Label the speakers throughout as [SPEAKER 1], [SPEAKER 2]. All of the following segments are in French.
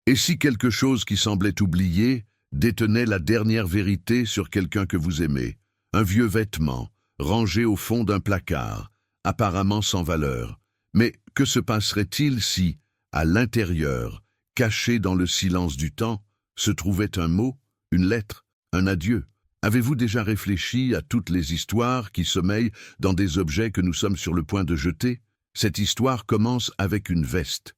[SPEAKER 1] Et si quelque chose qui semblait oublié détenait la dernière vérité sur quelqu'un que vous aimez, un vieux vêtement, rangé au fond d'un placard, apparemment sans valeur. Mais que se passerait-il si, à l'intérieur, caché dans le silence du temps, se trouvait un mot, une lettre, un adieu? Avez-vous déjà réfléchi à toutes les histoires qui sommeillent dans des objets que nous sommes sur le point de jeter? Cette histoire commence avec une veste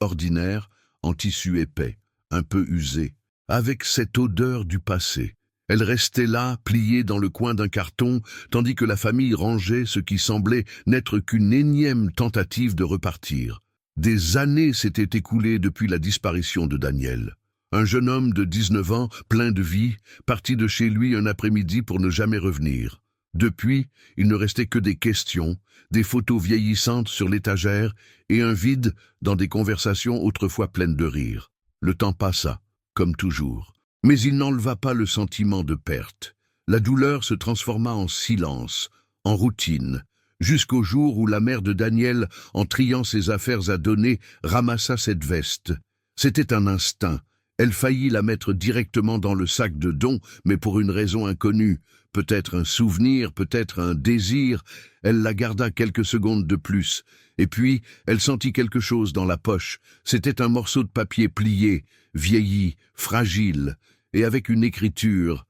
[SPEAKER 1] ordinaire, en tissu épais, un peu usée, avec cette odeur du passé. Elle restait là, pliée dans le coin d'un carton, tandis que la famille rangeait ce qui semblait n'être qu'une énième tentative de repartir. Des années s'étaient écoulées depuis la disparition de Daniel. Un jeune homme de 19 ans, plein de vie, parti de chez lui un après-midi pour ne jamais revenir. Depuis, il ne restait que des questions, des photos vieillissantes sur l'étagère et un vide dans des conversations autrefois pleines de rire. Le temps passa, comme toujours. Mais il n'enleva pas le sentiment de perte. La douleur se transforma en silence, en routine, jusqu'au jour où la mère de Daniel, en triant ses affaires à donner, ramassa cette veste. C'était un instinct. Elle faillit la mettre directement dans le sac de dons, mais pour une raison inconnue. Peut-être un souvenir, peut-être un désir. Elle la garda quelques secondes de plus. Et puis, elle sentit quelque chose dans la poche. C'était un morceau de papier plié, vieilli, fragile, et avec une écriture,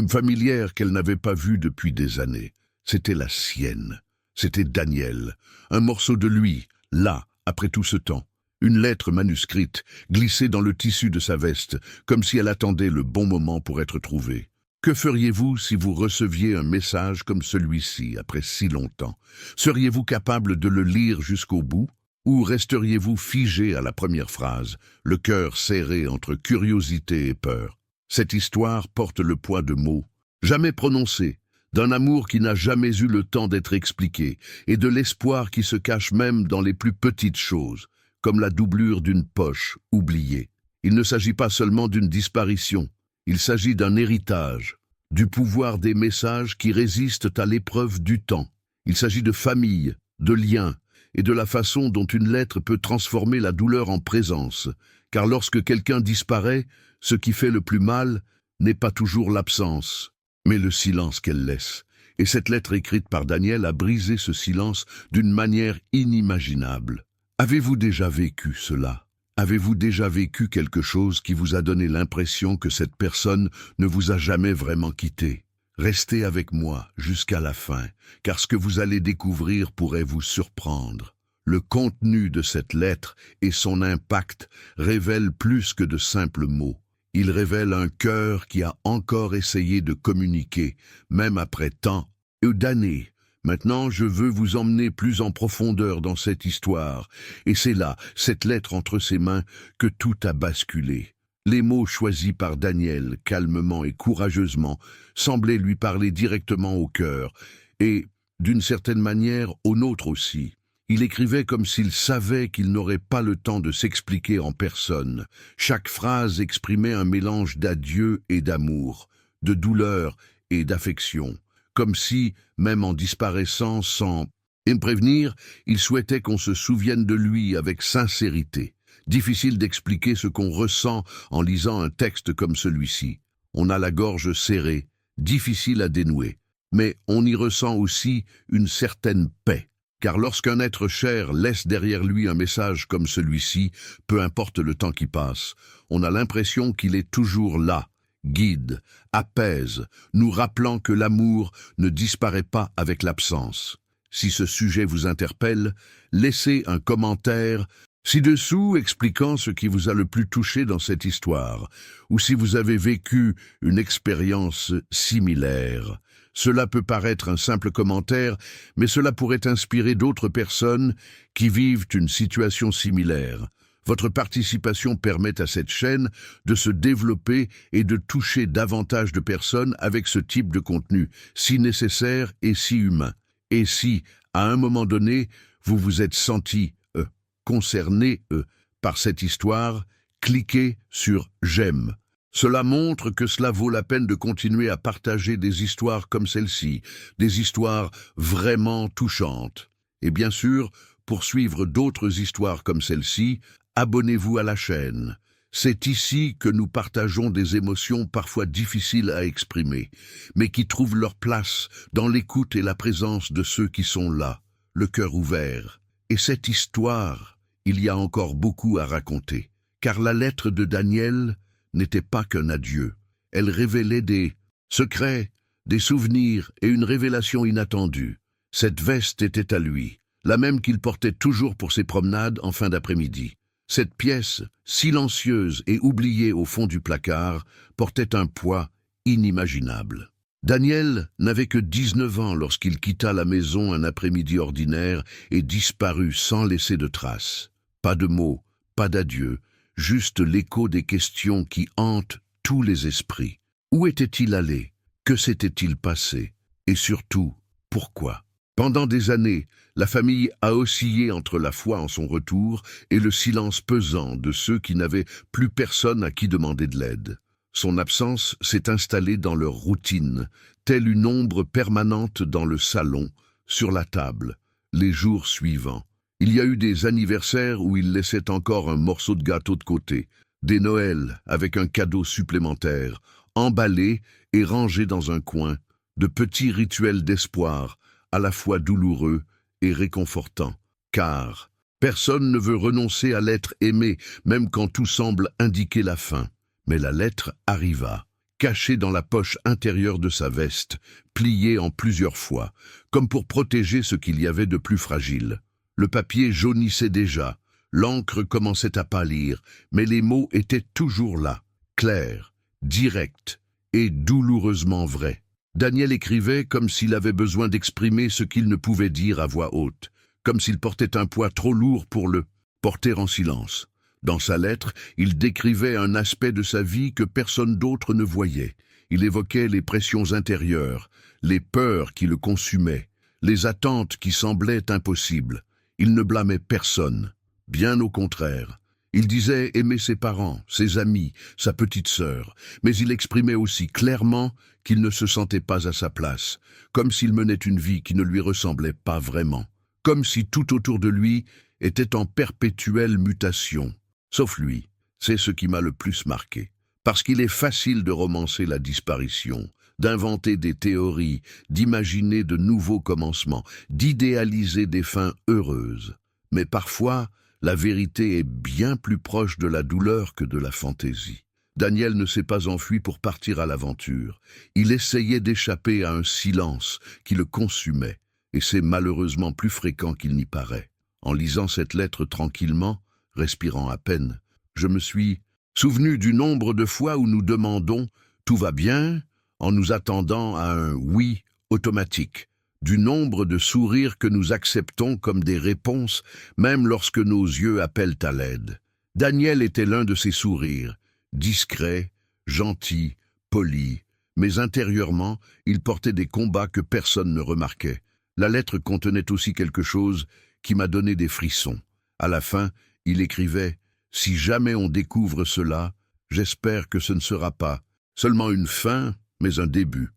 [SPEAKER 1] familière qu'elle n'avait pas vue depuis des années. C'était la sienne. C'était Daniel. Un morceau de lui, là, après tout ce temps. Une lettre manuscrite, glissée dans le tissu de sa veste, comme si elle attendait le bon moment pour être trouvée. Que feriez-vous si vous receviez un message comme celui-ci, après si longtemps? Seriez-vous capable de le lire jusqu'au bout? Ou resteriez-vous figé à la première phrase, le cœur serré entre curiosité et peur? Cette histoire porte le poids de mots, jamais prononcés, d'un amour qui n'a jamais eu le temps d'être expliqué, et de l'espoir qui se cache même dans les plus petites choses, comme la doublure d'une poche oubliée. Il ne s'agit pas seulement d'une disparition, il s'agit d'un héritage, du pouvoir des messages qui résistent à l'épreuve du temps. Il s'agit de famille, de liens, et de la façon dont une lettre peut transformer la douleur en présence, car lorsque quelqu'un disparaît, ce qui fait le plus mal n'est pas toujours l'absence, mais le silence qu'elle laisse. Et cette lettre écrite par Daniel a brisé ce silence d'une manière inimaginable. Avez-vous déjà vécu cela? Avez-vous déjà vécu quelque chose qui vous a donné l'impression que cette personne ne vous a jamais vraiment quitté? Restez avec moi jusqu'à la fin, car ce que vous allez découvrir pourrait vous surprendre. Le contenu de cette lettre et son impact révèlent plus que de simples mots. Il révèle un cœur qui a encore essayé de communiquer, même après tant d'années. Maintenant, je veux vous emmener plus en profondeur dans cette histoire, et c'est là, cette lettre entre ses mains, que tout a basculé. Les mots choisis par Daniel, calmement et courageusement, semblaient lui parler directement au cœur, et, d'une certaine manière, au nôtre aussi. Il écrivait comme s'il savait qu'il n'aurait pas le temps de s'expliquer en personne. Chaque phrase exprimait un mélange d'adieu et d'amour, de douleur et d'affection. Comme si, même en disparaissant sans me prévenir, il souhaitait qu'on se souvienne de lui avec sincérité. Difficile d'expliquer ce qu'on ressent en lisant un texte comme celui-ci. On a la gorge serrée, difficile à dénouer, mais on y ressent aussi une certaine paix. Car lorsqu'un être cher laisse derrière lui un message comme celui-ci, peu importe le temps qui passe, on a l'impression qu'il est toujours là, guide, apaise, nous rappelant que l'amour ne disparaît pas avec l'absence. Si ce sujet vous interpelle, laissez un commentaire ci-dessous expliquant ce qui vous a le plus touché dans cette histoire, ou si vous avez vécu une expérience similaire. Cela peut paraître un simple commentaire, mais cela pourrait inspirer d'autres personnes qui vivent une situation similaire. Votre participation permet à cette chaîne de se développer et de toucher davantage de personnes avec ce type de contenu, si nécessaire et si humain. Et si, à un moment donné, vous vous êtes senti concerné par cette histoire, cliquez sur « J'aime ». Cela montre que cela vaut la peine de continuer à partager des histoires comme celle-ci, des histoires vraiment touchantes. Et bien sûr, pour suivre d'autres histoires comme celle-ci, abonnez-vous à la chaîne. C'est ici que nous partageons des émotions parfois difficiles à exprimer, mais qui trouvent leur place dans l'écoute et la présence de ceux qui sont là, le cœur ouvert. Et cette histoire, il y a encore beaucoup à raconter, car la lettre de Daniel n'était pas qu'un adieu. Elle révélait des secrets, des souvenirs et une révélation inattendue. Cette veste était à lui, la même qu'il portait toujours pour ses promenades en fin d'après-midi. Cette pièce, silencieuse et oubliée au fond du placard, portait un poids inimaginable. Daniel n'avait que 19 ans lorsqu'il quitta la maison un après-midi ordinaire et disparut sans laisser de traces. Pas de mots, pas d'adieu, juste l'écho des questions qui hantent tous les esprits. Où était-il allé? Que s'était-il passé? Et surtout, pourquoi? Pendant des années, la famille a oscillé entre la foi en son retour et le silence pesant de ceux qui n'avaient plus personne à qui demander de l'aide. Son absence s'est installée dans leur routine, telle une ombre permanente dans le salon, sur la table, les jours suivants. Il y a eu des anniversaires où il laissait encore un morceau de gâteau de côté, des Noëls avec un cadeau supplémentaire, emballé et rangé dans un coin, de petits rituels d'espoir, à la fois douloureux et réconfortants, car personne ne veut renoncer à l'être aimé, même quand tout semble indiquer la fin. Mais la lettre arriva, cachée dans la poche intérieure de sa veste, pliée en plusieurs fois, comme pour protéger ce qu'il y avait de plus fragile. Le papier jaunissait déjà, l'encre commençait à pâlir, mais les mots étaient toujours là, clairs, directs et douloureusement vrais. Daniel écrivait comme s'il avait besoin d'exprimer ce qu'il ne pouvait dire à voix haute, comme s'il portait un poids trop lourd pour le porter en silence. Dans sa lettre, il décrivait un aspect de sa vie que personne d'autre ne voyait. Il évoquait les pressions intérieures, les peurs qui le consumaient, les attentes qui semblaient impossibles. Il ne blâmait personne, bien au contraire. Il disait aimer ses parents, ses amis, sa petite sœur, mais il exprimait aussi clairement qu'il ne se sentait pas à sa place, comme s'il menait une vie qui ne lui ressemblait pas vraiment, comme si tout autour de lui était en perpétuelle mutation. Sauf lui, c'est ce qui m'a le plus marqué, parce qu'il est facile de romancer la disparition, d'inventer des théories, d'imaginer de nouveaux commencements, d'idéaliser des fins heureuses. Mais parfois, la vérité est bien plus proche de la douleur que de la fantaisie. Daniel ne s'est pas enfui pour partir à l'aventure. Il essayait d'échapper à un silence qui le consumait, et c'est malheureusement plus fréquent qu'il n'y paraît. En lisant cette lettre tranquillement, respirant à peine, je me suis souvenu du nombre de fois où nous demandons « tout va bien ?» en nous attendant à un « oui » automatique, du nombre de sourires que nous acceptons comme des réponses, même lorsque nos yeux appellent à l'aide. Daniel était l'un de ces sourires, discret, gentil, poli, mais intérieurement, il portait des combats que personne ne remarquait. La lettre contenait aussi quelque chose qui m'a donné des frissons. À la fin, il écrivait « Si jamais on découvre cela, j'espère que ce ne sera pas seulement une fin, mais un début.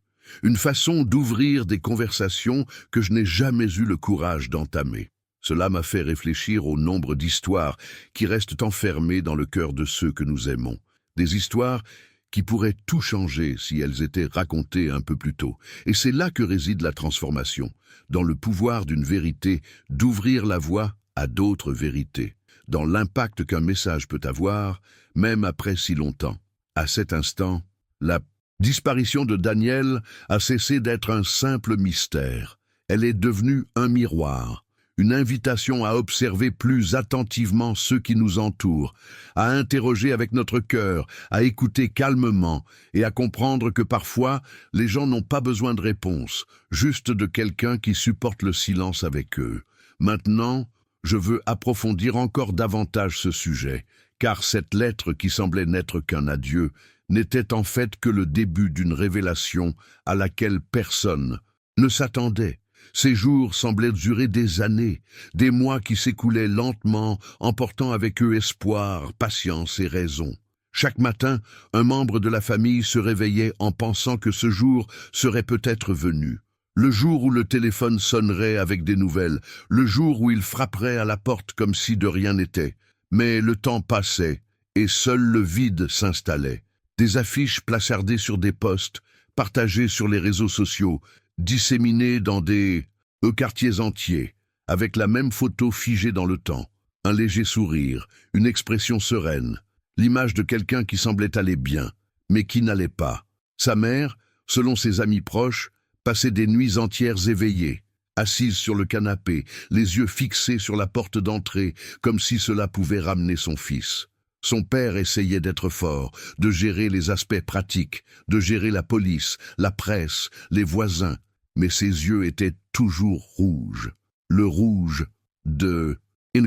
[SPEAKER 1] Une façon d'ouvrir des conversations que je n'ai jamais eu le courage d'entamer. » Cela m'a fait réfléchir au nombre d'histoires qui restent enfermées dans le cœur de ceux que nous aimons. Des histoires qui pourraient tout changer si elles étaient racontées un peu plus tôt. Et c'est là que réside la transformation, dans le pouvoir d'une vérité d'ouvrir la voie à d'autres vérités, dans l'impact qu'un message peut avoir, même après si longtemps. À cet instant, la disparition de Daniel a cessé d'être un simple mystère. Elle est devenue un miroir, une invitation à observer plus attentivement ceux qui nous entourent, à interroger avec notre cœur, à écouter calmement et à comprendre que parfois, les gens n'ont pas besoin de réponse, juste de quelqu'un qui supporte le silence avec eux. Maintenant, je veux approfondir encore davantage ce sujet, car cette lettre qui semblait n'être qu'un adieu n'était en fait que le début d'une révélation à laquelle personne ne s'attendait. Ces jours semblaient durer des années, des mois qui s'écoulaient lentement, emportant avec eux espoir, patience et raison. Chaque matin, un membre de la famille se réveillait en pensant que ce jour serait peut-être venu. Le jour où le téléphone sonnerait avec des nouvelles, le jour où il frapperait à la porte comme si de rien n'était. Mais le temps passait, et seul le vide s'installait. Des affiches placardées sur des postes, partagées sur les réseaux sociaux, disséminées dans des quartiers entiers, avec la même photo figée dans le temps. Un léger sourire, une expression sereine, l'image de quelqu'un qui semblait aller bien, mais qui n'allait pas. Sa mère, selon ses amis proches, passait des nuits entières éveillée, assise sur le canapé, les yeux fixés sur la porte d'entrée, comme si cela pouvait ramener son fils. Son père essayait d'être fort, de gérer les aspects pratiques, de gérer la police, la presse, les voisins, mais ses yeux étaient toujours rouges. Le rouge de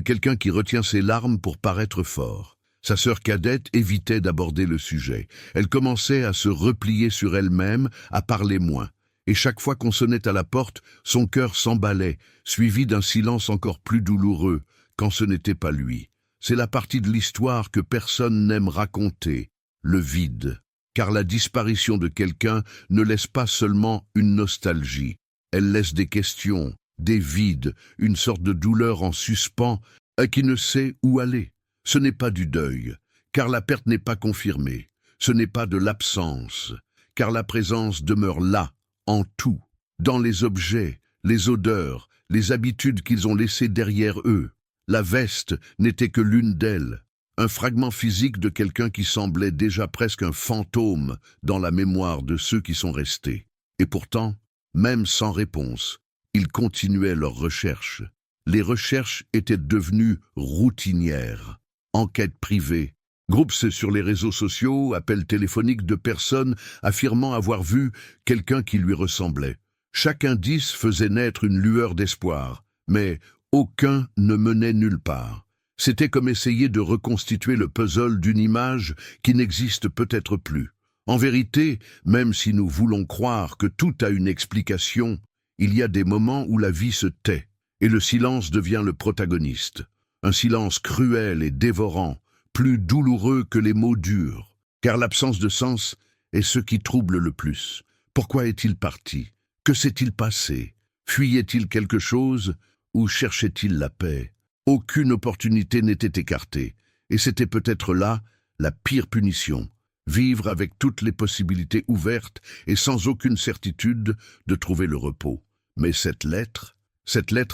[SPEAKER 1] quelqu'un qui retient ses larmes pour paraître fort. Sa sœur cadette évitait d'aborder le sujet. Elle commençait à se replier sur elle-même, à parler moins. Et chaque fois qu'on sonnait à la porte, son cœur s'emballait, suivi d'un silence encore plus douloureux, quand ce n'était pas lui. C'est la partie de l'histoire que personne n'aime raconter, le vide. Car la disparition de quelqu'un ne laisse pas seulement une nostalgie. Elle laisse des questions, des vides, une sorte de douleur en suspens, qui ne sait où aller. Ce n'est pas du deuil, car la perte n'est pas confirmée. Ce n'est pas de l'absence, car la présence demeure là, en tout, dans les objets, les odeurs, les habitudes qu'ils ont laissées derrière eux. La veste n'était que l'une d'elles, un fragment physique de quelqu'un qui semblait déjà presque un fantôme dans la mémoire de ceux qui sont restés. Et pourtant, même sans réponse, ils continuaient leurs recherches. Les recherches étaient devenues routinières. Enquêtes privées, groupes sur les réseaux sociaux, appels téléphoniques de personnes affirmant avoir vu quelqu'un qui lui ressemblait. Chaque indice faisait naître une lueur d'espoir, mais aucun ne menait nulle part. C'était comme essayer de reconstituer le puzzle d'une image qui n'existe peut-être plus. En vérité, même si nous voulons croire que tout a une explication, il y a des moments où la vie se tait, et le silence devient le protagoniste. Un silence cruel et dévorant, plus douloureux que les mots durs, car l'absence de sens est ce qui trouble le plus. Pourquoi est-il parti? Que s'est-il passé? Fuyait-il quelque chose ou cherchait-il la paix? Aucune opportunité n'était écartée, et c'était peut-être là la pire punition, vivre avec toutes les possibilités ouvertes et sans aucune certitude de trouver le repos. Mais cette lettre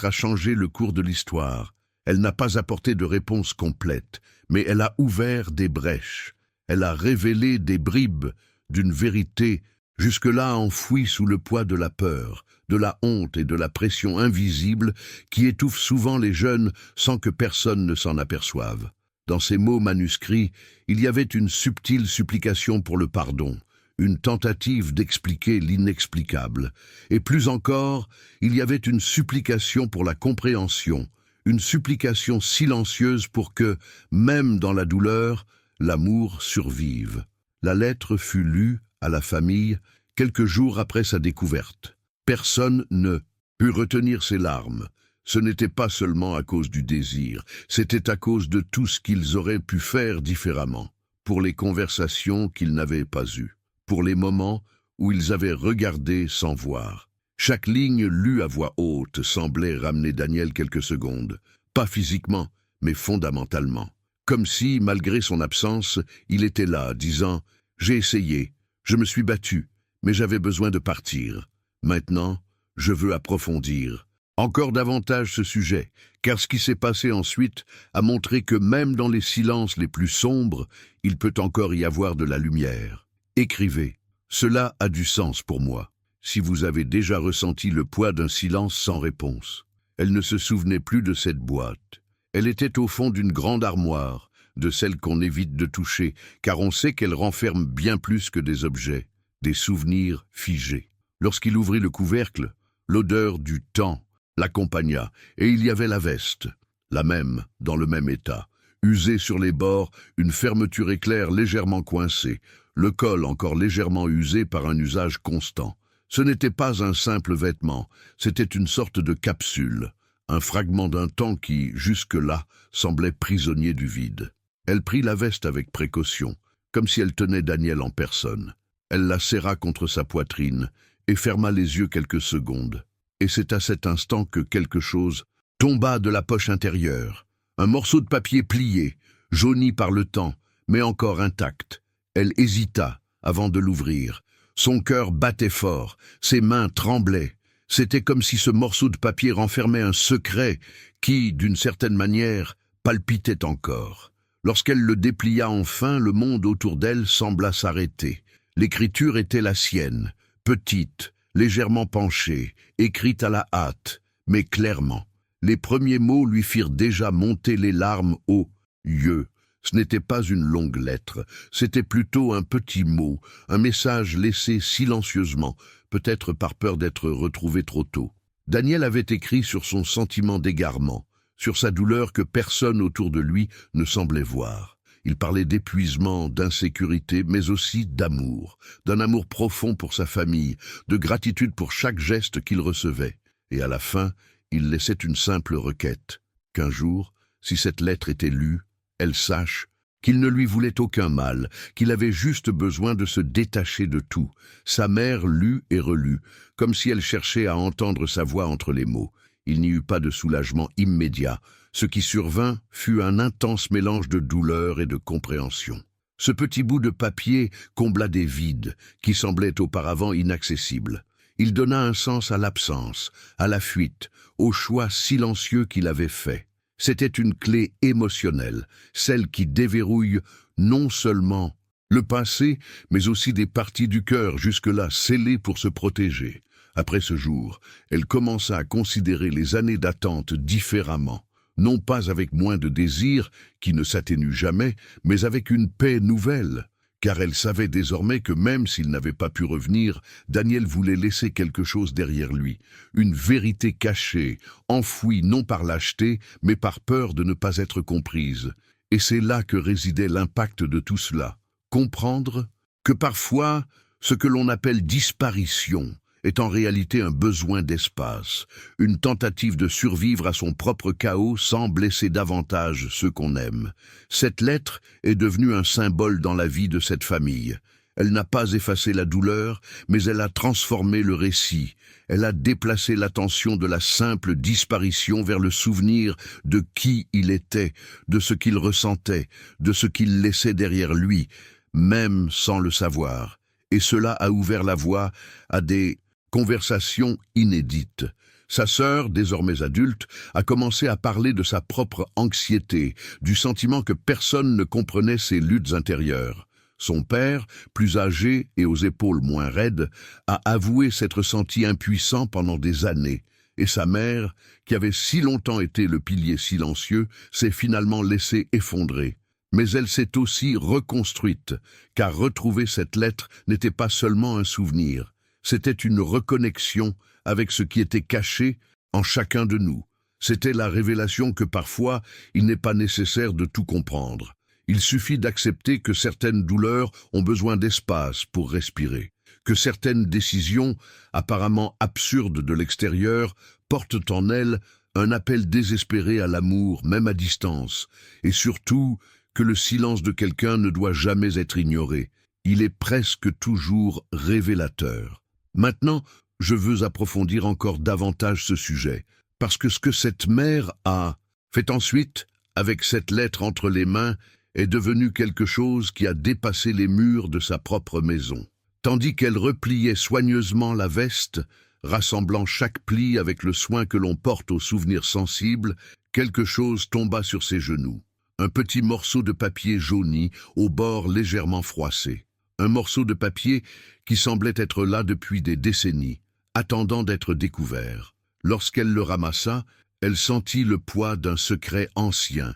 [SPEAKER 1] a changé le cours de l'histoire. Elle n'a pas apporté de réponse complète, mais elle a ouvert des brèches. Elle a révélé des bribes d'une vérité jusque-là enfouie sous le poids de la peur, de la honte et de la pression invisible qui étouffent souvent les jeunes sans que personne ne s'en aperçoive. Dans ces mots manuscrits, il y avait une subtile supplication pour le pardon, une tentative d'expliquer l'inexplicable. Et plus encore, il y avait une supplication pour la compréhension, une supplication silencieuse pour que, même dans la douleur, l'amour survive. La lettre fut lue à la famille quelques jours après sa découverte. Personne ne put retenir ses larmes. Ce n'était pas seulement à cause du désir, c'était à cause de tout ce qu'ils auraient pu faire différemment, pour les conversations qu'ils n'avaient pas eues, pour les moments où ils avaient regardé sans voir. Chaque ligne lue à voix haute semblait ramener Daniel quelques secondes, pas physiquement, mais fondamentalement. Comme si, malgré son absence, il était là, disant « J'ai essayé, je me suis battu, mais j'avais besoin de partir. Maintenant, je veux approfondir encore davantage ce sujet, car ce qui s'est passé ensuite a montré que même dans les silences les plus sombres, il peut encore y avoir de la lumière. Écrivez, cela a du sens pour moi. Si vous avez déjà ressenti le poids d'un silence sans réponse. Elle ne se souvenait plus de cette boîte. Elle était au fond d'une grande armoire, de celle qu'on évite de toucher, car on sait qu'elle renferme bien plus que des objets, des souvenirs figés. Lorsqu'il ouvrit le couvercle, l'odeur du temps l'accompagna, et il y avait la veste, la même, dans le même état, usée sur les bords, une fermeture éclair légèrement coincée, le col encore légèrement usé par un usage constant. Ce n'était pas un simple vêtement, c'était une sorte de capsule, un fragment d'un temps qui, jusque-là, semblait prisonnier du vide. Elle prit la veste avec précaution, comme si elle tenait Daniel en personne. Elle la serra contre sa poitrine et ferma les yeux quelques secondes. Et c'est à cet instant que quelque chose tomba de la poche intérieure. Un morceau de papier plié, jauni par le temps, mais encore intacte. Elle hésita avant de l'ouvrir. Son cœur battait fort, ses mains tremblaient. C'était comme si ce morceau de papier renfermait un secret qui, d'une certaine manière, palpitait encore. Lorsqu'elle le déplia enfin, le monde autour d'elle sembla s'arrêter. L'écriture était la sienne, petite, légèrement penchée, écrite à la hâte, mais clairement. Les premiers mots lui firent déjà monter les larmes aux yeux. Ce n'était pas une longue lettre, c'était plutôt un petit mot, un message laissé silencieusement, peut-être par peur d'être retrouvé trop tôt. Daniel avait écrit sur son sentiment d'égarement, sur sa douleur que personne autour de lui ne semblait voir. Il parlait d'épuisement, d'insécurité, mais aussi d'amour, d'un amour profond pour sa famille, de gratitude pour chaque geste qu'il recevait. Et à la fin, il laissait une simple requête, qu'un jour, si cette lettre était lue, elle sache qu'il ne lui voulait aucun mal, qu'il avait juste besoin de se détacher de tout. Sa mère lut et relut, comme si elle cherchait à entendre sa voix entre les mots. Il n'y eut pas de soulagement immédiat. Ce qui survint fut un intense mélange de douleur et de compréhension. Ce petit bout de papier combla des vides qui semblaient auparavant inaccessibles. Il donna un sens à l'absence, à la fuite, au choix silencieux qu'il avait fait. C'était une clé émotionnelle, celle qui déverrouille non seulement le passé, mais aussi des parties du cœur jusque-là scellées pour se protéger. Après ce jour, elle commença à considérer les années d'attente différemment, non pas avec moins de désir, qui ne s'atténue jamais, mais avec une paix nouvelle, car elle savait désormais que même s'il n'avait pas pu revenir, Daniel voulait laisser quelque chose derrière lui, une vérité cachée, enfouie non par lâcheté, mais par peur de ne pas être comprise. Et c'est là que résidait l'impact de tout cela. Comprendre que parfois, ce que l'on appelle disparition est en réalité un besoin d'espace, une tentative de survivre à son propre chaos sans blesser davantage ceux qu'on aime. Cette lettre est devenue un symbole dans la vie de cette famille. Elle n'a pas effacé la douleur, mais elle a transformé le récit. Elle a déplacé l'attention de la simple disparition vers le souvenir de qui il était, de ce qu'il ressentait, de ce qu'il laissait derrière lui, même sans le savoir. Et cela a ouvert la voie à des conversation inédite. Sa sœur, désormais adulte, a commencé à parler de sa propre anxiété, du sentiment que personne ne comprenait ses luttes intérieures. Son père, plus âgé et aux épaules moins raides, a avoué s'être senti impuissant pendant des années, et sa mère, qui avait si longtemps été le pilier silencieux, s'est finalement laissée effondrer. Mais elle s'est aussi reconstruite, car retrouver cette lettre n'était pas seulement un souvenir. C'était une reconnexion avec ce qui était caché en chacun de nous. C'était la révélation que parfois, il n'est pas nécessaire de tout comprendre. Il suffit d'accepter que certaines douleurs ont besoin d'espace pour respirer, que certaines décisions, apparemment absurdes de l'extérieur, portent en elles un appel désespéré à l'amour, même à distance, et surtout que le silence de quelqu'un ne doit jamais être ignoré. Il est presque toujours révélateur. Maintenant, je veux approfondir encore davantage ce sujet, parce que ce que cette mère a fait ensuite, avec cette lettre entre les mains, est devenu quelque chose qui a dépassé les murs de sa propre maison. Tandis qu'elle repliait soigneusement la veste, rassemblant chaque pli avec le soin que l'on porte aux souvenirs sensibles, quelque chose tomba sur ses genoux. Un petit morceau de papier jauni, aux bords légèrement froissés. Un morceau de papier qui semblait être là depuis des décennies, attendant d'être découvert. Lorsqu'elle le ramassa, elle sentit le poids d'un secret ancien,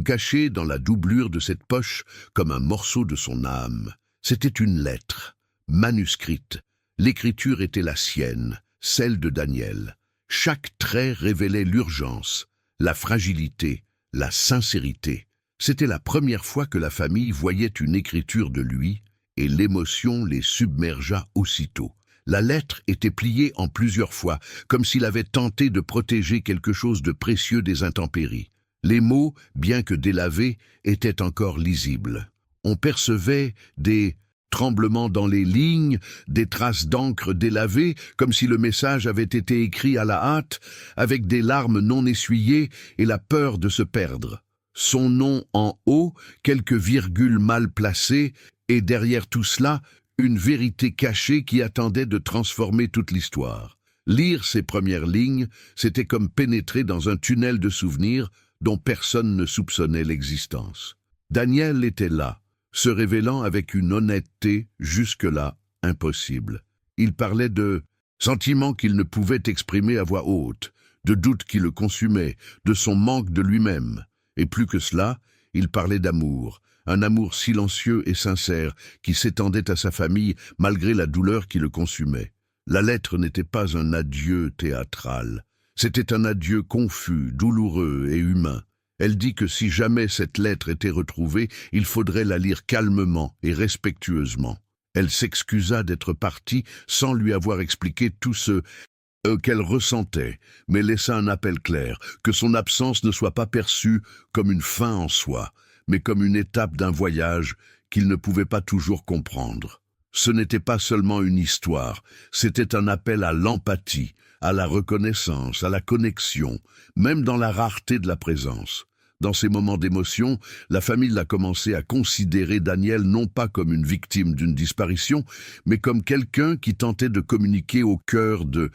[SPEAKER 1] caché dans la doublure de cette poche comme un morceau de son âme. C'était une lettre, manuscrite. L'écriture était la sienne, celle de Daniel. Chaque trait révélait l'urgence, la fragilité, la sincérité. C'était la première fois que la famille voyait une écriture de lui, et l'émotion les submergea aussitôt. La lettre était pliée en plusieurs fois, comme s'il avait tenté de protéger quelque chose de précieux des intempéries. Les mots, bien que délavés, étaient encore lisibles. On percevait des tremblements dans les lignes, des traces d'encre délavées, comme si le message avait été écrit à la hâte, avec des larmes non essuyées et la peur de se perdre. son nom en haut, quelques virgules mal placées, et derrière tout cela, une vérité cachée qui attendait de transformer toute l'histoire. Lire ces premières lignes, c'était comme pénétrer dans un tunnel de souvenirs dont personne ne soupçonnait l'existence. Daniel était là, se révélant avec une honnêteté jusque-là impossible. Il parlait de sentiments qu'il ne pouvait exprimer à voix haute, de doutes qui le consumaient, de son manque de lui-même. Et plus que cela, il parlait d'amour, un amour silencieux et sincère qui s'étendait à sa famille malgré la douleur qui le consumait. La lettre n'était pas un adieu théâtral, c'était un adieu confus, douloureux et humain. Elle dit que si jamais cette lettre était retrouvée, il faudrait la lire calmement et respectueusement. Elle s'excusa d'être partie sans lui avoir expliqué tout ce qu'elle ressentait, mais laissa un appel clair, que son absence ne soit pas perçue comme une fin en soi, mais comme une étape d'un voyage qu'il ne pouvait pas toujours comprendre. Ce n'était pas seulement une histoire, c'était un appel à l'empathie, à la reconnaissance, à la connexion, même dans la rareté de la présence. Dans ces moments d'émotion, la famille a commencé à considérer Daniel non pas comme une victime d'une disparition, mais comme quelqu'un qui tentait de communiquer au cœur de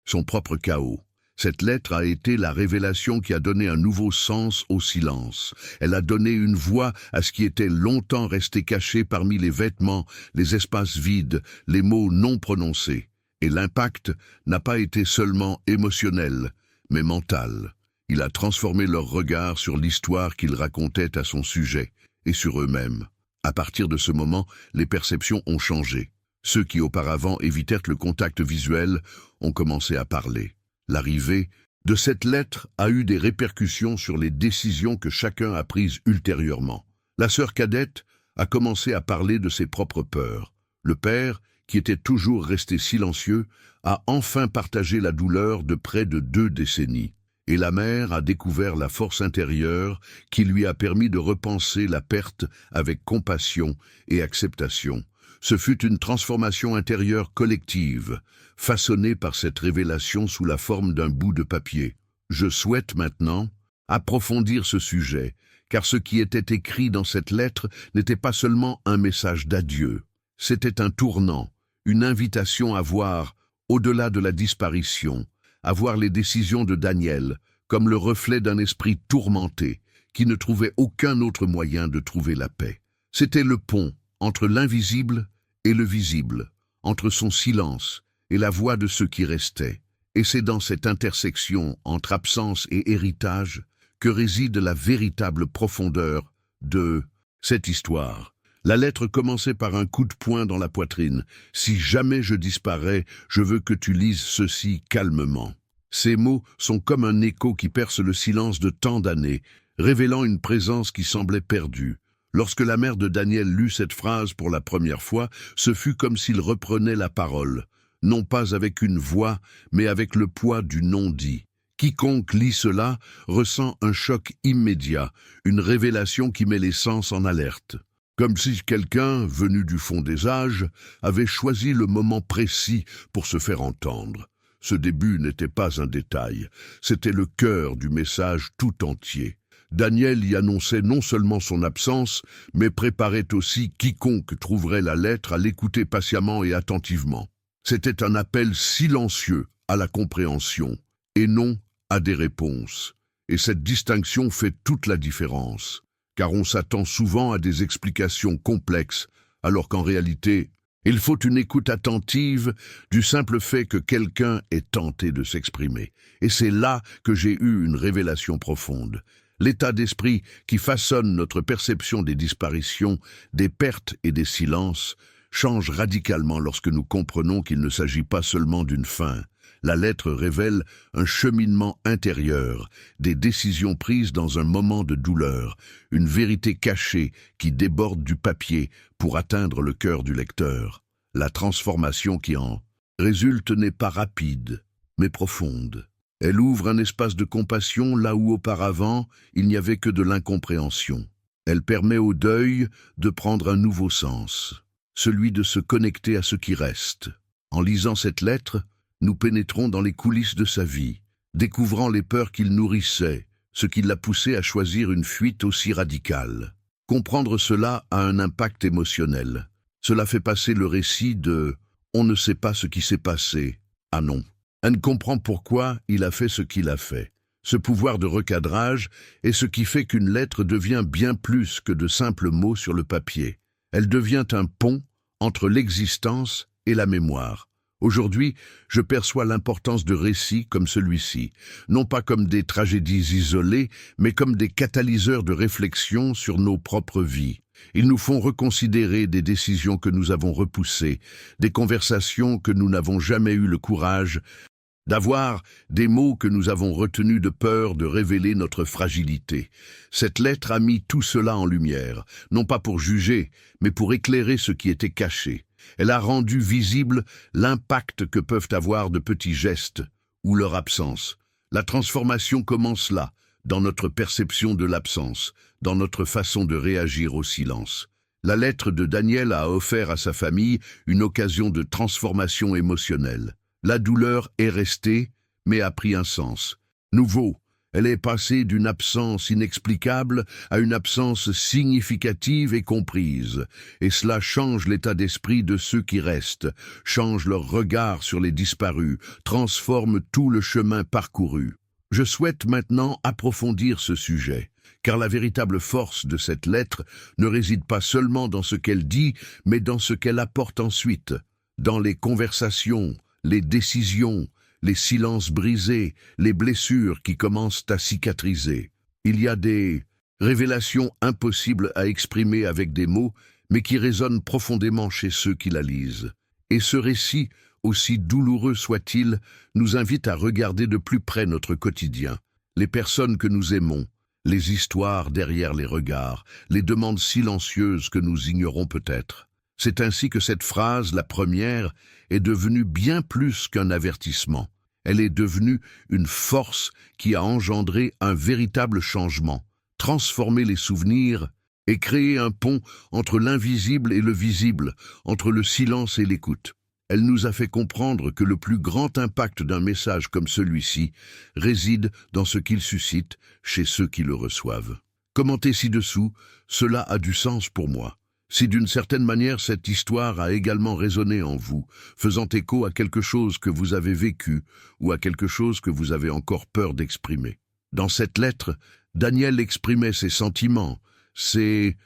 [SPEAKER 1] son propre chaos. Cette lettre a été la révélation qui a donné un nouveau sens au silence. Elle a donné une voix à ce qui était longtemps resté caché parmi les vêtements, les espaces vides, les mots non prononcés. Et l'impact n'a pas été seulement émotionnel, mais mental. Il a transformé leur regard sur l'histoire qu'ils racontaient à son sujet et sur eux-mêmes. À partir de ce moment, les perceptions ont changé. Ceux qui auparavant évitèrent le contact visuel ont commencé à parler. L'arrivée de cette lettre a eu des répercussions sur les décisions que chacun a prises ultérieurement. La sœur cadette a commencé à parler de ses propres peurs. Le père, qui était toujours resté silencieux, a enfin partagé la douleur de près de 2 décennies. Et la mère a découvert la force intérieure qui lui a permis de repenser la perte avec compassion et acceptation. Ce fut une transformation intérieure collective, façonnée par cette révélation sous la forme d'un bout de papier. Je souhaite maintenant approfondir ce sujet, car ce qui était écrit dans cette lettre n'était pas seulement un message d'adieu. C'était un tournant, une invitation à voir au-delà de la disparition, à voir les décisions de Daniel comme le reflet d'un esprit tourmenté qui ne trouvait aucun autre moyen de trouver la paix. C'était le pont entre l'invisible et le visible, entre son silence et la voix de ceux qui restaient. Et c'est dans cette intersection entre absence et héritage que réside la véritable profondeur de cette histoire. La lettre commençait par un coup de poing dans la poitrine. « Si jamais je disparais, je veux que tu lises ceci calmement. » Ces mots sont comme un écho qui perce le silence de tant d'années, révélant une présence qui semblait perdue. Lorsque la mère de Daniel lut cette phrase pour la première fois, ce fut comme s'il reprenait la parole, non pas avec une voix, mais avec le poids du non-dit. Quiconque lit cela ressent un choc immédiat, une révélation qui met les sens en alerte. Comme si quelqu'un, venu du fond des âges, avait choisi le moment précis pour se faire entendre. Ce début n'était pas un détail, c'était le cœur du message tout entier. Daniel y annonçait non seulement son absence, mais préparait aussi quiconque trouverait la lettre à l'écouter patiemment et attentivement. C'était un appel silencieux à la compréhension, et non à des réponses. Et cette distinction fait toute la différence, car on s'attend souvent à des explications complexes, alors qu'en réalité, il faut une écoute attentive du simple fait que quelqu'un ait tenté de s'exprimer. Et c'est là que j'ai eu une révélation profonde. L'état d'esprit qui façonne notre perception des disparitions, des pertes et des silences change radicalement lorsque nous comprenons qu'il ne s'agit pas seulement d'une fin. La lettre révèle un cheminement intérieur, des décisions prises dans un moment de douleur, une vérité cachée qui déborde du papier pour atteindre le cœur du lecteur. La transformation qui en résulte n'est pas rapide, mais profonde. Elle ouvre un espace de compassion là où auparavant il n'y avait que de l'incompréhension. Elle permet au deuil de prendre un nouveau sens, celui de se connecter à ce qui reste. En lisant cette lettre, nous pénétrons dans les coulisses de sa vie, découvrant les peurs qu'il nourrissait, ce qui l'a poussé à choisir une fuite aussi radicale. Comprendre cela a un impact émotionnel. Cela fait passer le récit de « on ne sait pas ce qui s'est passé » à « non ». Elle comprend pourquoi il a fait ce qu'il a fait. Ce pouvoir de recadrage est ce qui fait qu'une lettre devient bien plus que de simples mots sur le papier. Elle devient un pont entre l'existence et la mémoire. Aujourd'hui, je perçois l'importance de récits comme celui-ci, non pas comme des tragédies isolées, mais comme des catalyseurs de réflexion sur nos propres vies. Ils nous font reconsidérer des décisions que nous avons repoussées, des conversations que nous n'avons jamais eu le courage d'avoir, des mots que nous avons retenus de peur de révéler notre fragilité. Cette lettre a mis tout cela en lumière, non pas pour juger, mais pour éclairer ce qui était caché. Elle a rendu visible l'impact que peuvent avoir de petits gestes ou leur absence. La transformation commence là, dans notre perception de l'absence, dans notre façon de réagir au silence. La lettre de Daniel a offert à sa famille une occasion de transformation émotionnelle. La douleur est restée, mais a pris un sens nouveau. Elle est passée d'une absence inexplicable à une absence significative et comprise. Et cela change l'état d'esprit de ceux qui restent, change leur regard sur les disparus, transforme tout le chemin parcouru. Je souhaite maintenant approfondir ce sujet, car la véritable force de cette lettre ne réside pas seulement dans ce qu'elle dit, mais dans ce qu'elle apporte ensuite, dans les conversations, les décisions, les silences brisés, les blessures qui commencent à cicatriser. Il y a des révélations impossibles à exprimer avec des mots, mais qui résonnent profondément chez ceux qui la lisent. Et ce récit, aussi douloureux soit-il, nous invite à regarder de plus près notre quotidien, les personnes que nous aimons, les histoires derrière les regards, les demandes silencieuses que nous ignorons peut-être. C'est ainsi que cette phrase, la première, est devenue bien plus qu'un avertissement. Elle est devenue une force qui a engendré un véritable changement, transformé les souvenirs et créé un pont entre l'invisible et le visible, entre le silence et l'écoute. Elle nous a fait comprendre que le plus grand impact d'un message comme celui-ci réside dans ce qu'il suscite chez ceux qui le reçoivent. Commenté ci-dessous, cela a du sens pour moi. Si d'une certaine manière cette histoire a également résonné en vous, faisant écho à quelque chose que vous avez vécu ou à quelque chose que vous avez encore peur d'exprimer. Dans cette lettre, Daniel exprimait ses sentiments, ses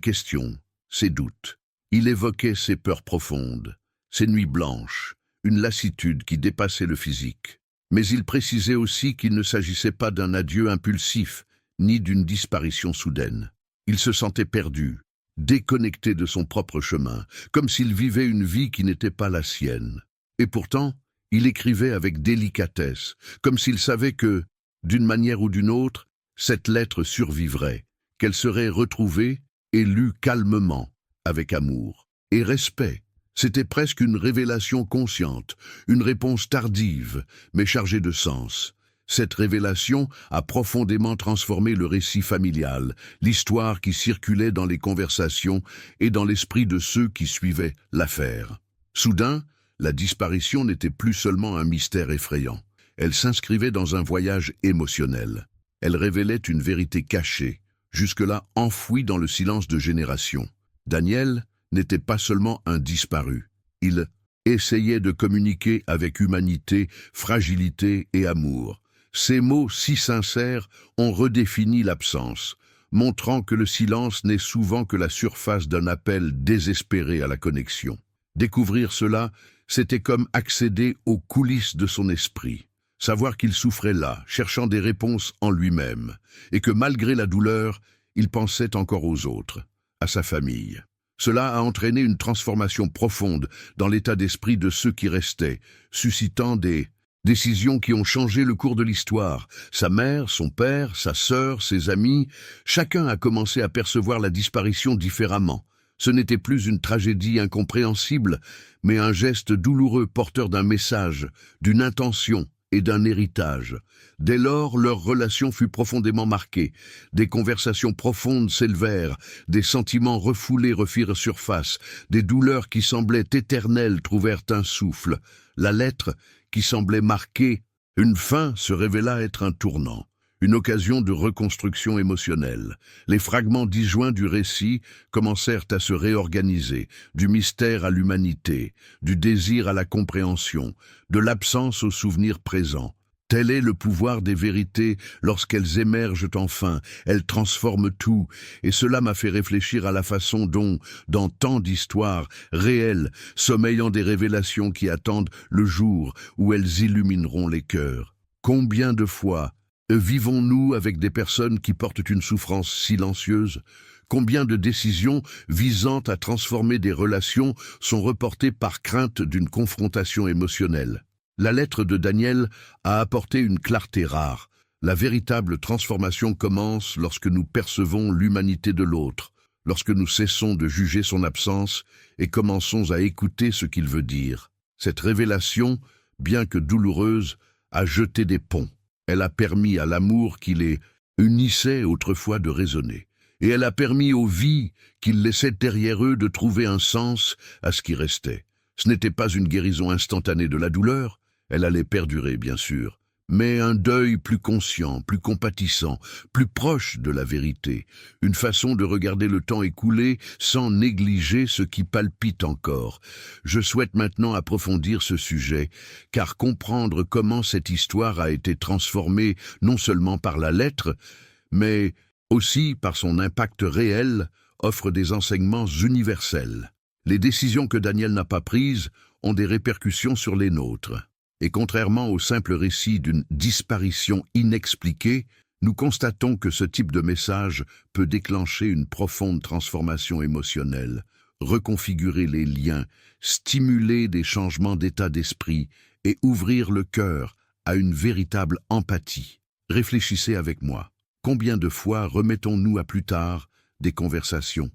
[SPEAKER 1] questions, ses doutes. Il évoquait ses peurs profondes, ses nuits blanches, une lassitude qui dépassait le physique. Mais il précisait aussi qu'il ne s'agissait pas d'un adieu impulsif, ni d'une disparition soudaine. Il se sentait perdu, déconnecté de son propre chemin, comme s'il vivait une vie qui n'était pas la sienne. Et pourtant, il écrivait avec délicatesse, comme s'il savait que, d'une manière ou d'une autre, cette lettre survivrait, qu'elle serait retrouvée et lue calmement, avec amour et respect. C'était presque une révélation consciente, une réponse tardive, mais chargée de sens. Cette révélation a profondément transformé le récit familial, l'histoire qui circulait dans les conversations et dans l'esprit de ceux qui suivaient l'affaire. Soudain, la disparition n'était plus seulement un mystère effrayant. Elle s'inscrivait dans un voyage émotionnel. Elle révélait une vérité cachée, jusque-là enfouie dans le silence de générations. Daniel n'était pas seulement un disparu. Il essayait de communiquer avec humanité, fragilité et amour. Ces mots si sincères ont redéfini l'absence, montrant que le silence n'est souvent que la surface d'un appel désespéré à la connexion. Découvrir cela, c'était comme accéder aux coulisses de son esprit. Savoir qu'il souffrait là, cherchant des réponses en lui-même, et que malgré la douleur, il pensait encore aux autres, à sa famille. Cela a entraîné une transformation profonde dans l'état d'esprit de ceux qui restaient, suscitant des décisions qui ont changé le cours de l'histoire. Sa mère, son père, sa sœur, ses amis, chacun a commencé à percevoir la disparition différemment. Ce n'était plus une tragédie incompréhensible, mais un geste douloureux porteur d'un message, d'une intention et d'un héritage. Dès lors, leur relation fut profondément marquée. Des conversations profondes s'élevèrent, des sentiments refoulés refirent surface, des douleurs qui semblaient éternelles trouvèrent un souffle. La lettre, qui semblait marquer une fin, se révéla être un tournant. une occasion de reconstruction émotionnelle. Les fragments disjoints du récit commencèrent à se réorganiser, du mystère à l'humanité, du désir à la compréhension, de l'absence au souvenir présent. Tel est le pouvoir des vérités lorsqu'elles émergent enfin, elles transforment tout, et cela m'a fait réfléchir à la façon dont, dans tant d'histoires réelles, sommeillant des révélations qui attendent le jour où elles illumineront les cœurs. Combien de fois vivons-nous avec des personnes qui portent une souffrance silencieuse? Combien de décisions visant à transformer des relations sont reportées par crainte d'une confrontation émotionnelle? La lettre de Daniel a apporté une clarté rare. La véritable transformation commence lorsque nous percevons l'humanité de l'autre, lorsque nous cessons de juger son absence et commençons à écouter ce qu'il veut dire. Cette révélation, bien que douloureuse, a jeté des ponts. Elle a permis à l'amour qui les unissait autrefois de résonner. Et elle a permis aux vies qu'ils laissaient derrière eux de trouver un sens à ce qui restait. Ce n'était pas une guérison instantanée de la douleur, elle allait perdurer, bien sûr, mais un deuil plus conscient, plus compatissant, plus proche de la vérité, une façon de regarder le temps écoulé sans négliger ce qui palpite encore. Je souhaite maintenant approfondir ce sujet, car comprendre comment cette histoire a été transformée non seulement par la lettre, mais aussi par son impact réel, offre des enseignements universels. Les décisions que Daniel n'a pas prises ont des répercussions sur les nôtres. Et contrairement au simple récit d'une disparition inexpliquée, nous constatons que ce type de message peut déclencher une profonde transformation émotionnelle, reconfigurer les liens, stimuler des changements d'état d'esprit et ouvrir le cœur à une véritable empathie. Réfléchissez avec moi. Combien de fois remettons-nous à plus tard des conversations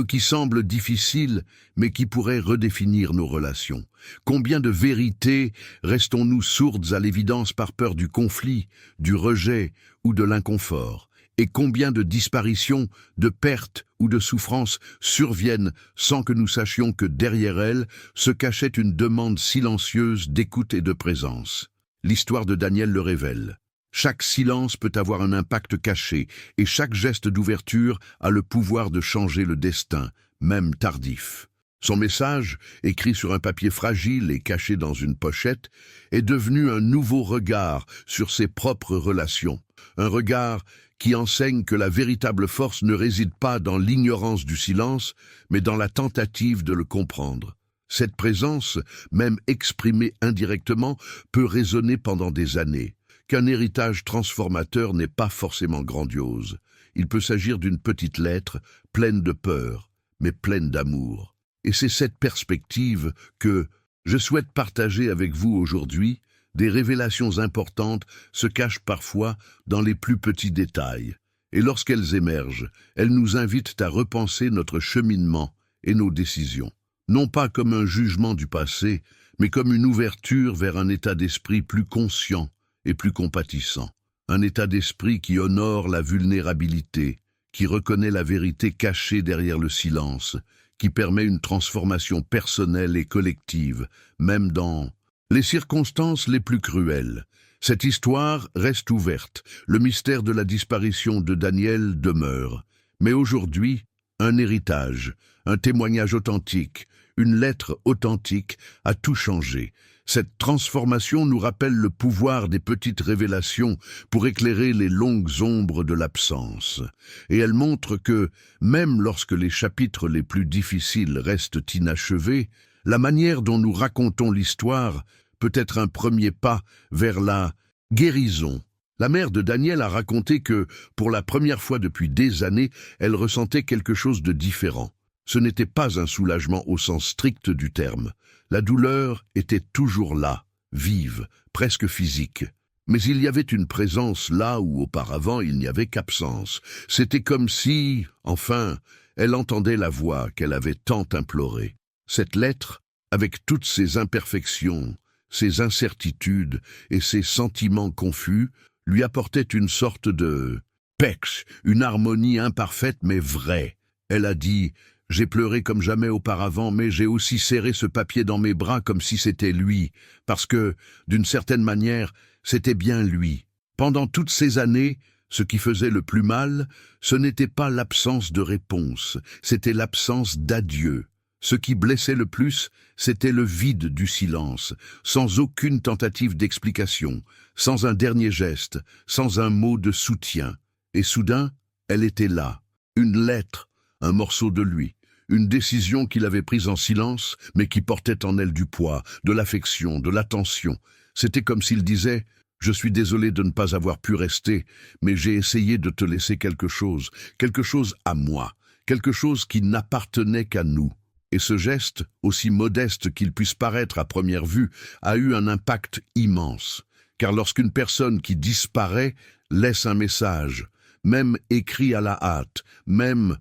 [SPEAKER 1] qui semblent difficiles, mais qui pourraient redéfinir nos relations? Combien de vérités restons-nous sourdes à l'évidence par peur du conflit, du rejet ou de l'inconfort? Et combien de disparitions, de pertes ou de souffrances surviennent sans que nous sachions que derrière elles se cachait une demande silencieuse d'écoute et de présence? L'histoire de Daniel le révèle. Chaque silence peut avoir un impact caché, et chaque geste d'ouverture a le pouvoir de changer le destin, même tardif. Son message, écrit sur un papier fragile et caché dans une pochette, est devenu un nouveau regard sur ses propres relations. Un regard qui enseigne que la véritable force ne réside pas dans l'ignorance du silence, mais dans la tentative de le comprendre. Cette présence, même exprimée indirectement, peut résonner pendant des années. Qu'un héritage transformateur n'est pas forcément grandiose. Il peut s'agir d'une petite lettre, pleine de peur, mais pleine d'amour. Et c'est cette perspective que je souhaite partager avec vous aujourd'hui. Des révélations importantes se cachent parfois dans les plus petits détails. Et lorsqu'elles émergent, elles nous invitent à repenser notre cheminement et nos décisions. Non pas comme un jugement du passé, mais comme une ouverture vers un état d'esprit plus conscient et plus compatissant. Un état d'esprit qui honore la vulnérabilité, qui reconnaît la vérité cachée derrière le silence, qui permet une transformation personnelle et collective, même dans les circonstances les plus cruelles. Cette histoire reste ouverte, le mystère de la disparition de Daniel demeure. Mais aujourd'hui, un héritage, un témoignage authentique, une lettre authentique a tout changé. Cette transformation nous rappelle le pouvoir des petites révélations pour éclairer les longues ombres de l'absence. Et elle montre que, même lorsque les chapitres les plus difficiles restent inachevés, la manière dont nous racontons l'histoire peut être un premier pas vers la guérison. La mère de Daniel a raconté que, pour la première fois depuis des années, elle ressentait quelque chose de différent. Ce n'était pas un soulagement au sens strict du terme. La douleur était toujours là, vive, presque physique. Mais il y avait une présence là où auparavant il n'y avait qu'absence. C'était comme si, enfin, elle entendait la voix qu'elle avait tant implorée. Cette lettre, avec toutes ses imperfections, ses incertitudes et ses sentiments confus, lui apportait une sorte de paix, une harmonie imparfaite mais vraie. Elle a dit: « J'ai pleuré comme jamais auparavant, mais j'ai aussi serré ce papier dans mes bras comme si c'était lui, parce que, d'une certaine manière, c'était bien lui. Pendant toutes ces années, Ce qui faisait le plus mal, ce n'était pas l'absence de réponse, c'était l'absence d'adieu. Ce qui blessait le plus, c'était le vide du silence, sans aucune tentative d'explication, sans un dernier geste, sans un mot de soutien. Et soudain, elle était là, une lettre, un morceau de lui, une décision qu'il avait prise en silence, mais qui portait en elle du poids, de l'affection, de l'attention. C'était comme s'il disait « Je suis désolé de ne pas avoir pu rester, mais j'ai essayé de te laisser quelque chose à moi, quelque chose qui n'appartenait qu'à nous. » Et ce geste, aussi modeste qu'il puisse paraître à première vue, a eu un impact immense. Car lorsqu'une personne qui disparaît laisse un message, même écrit à la hâte, même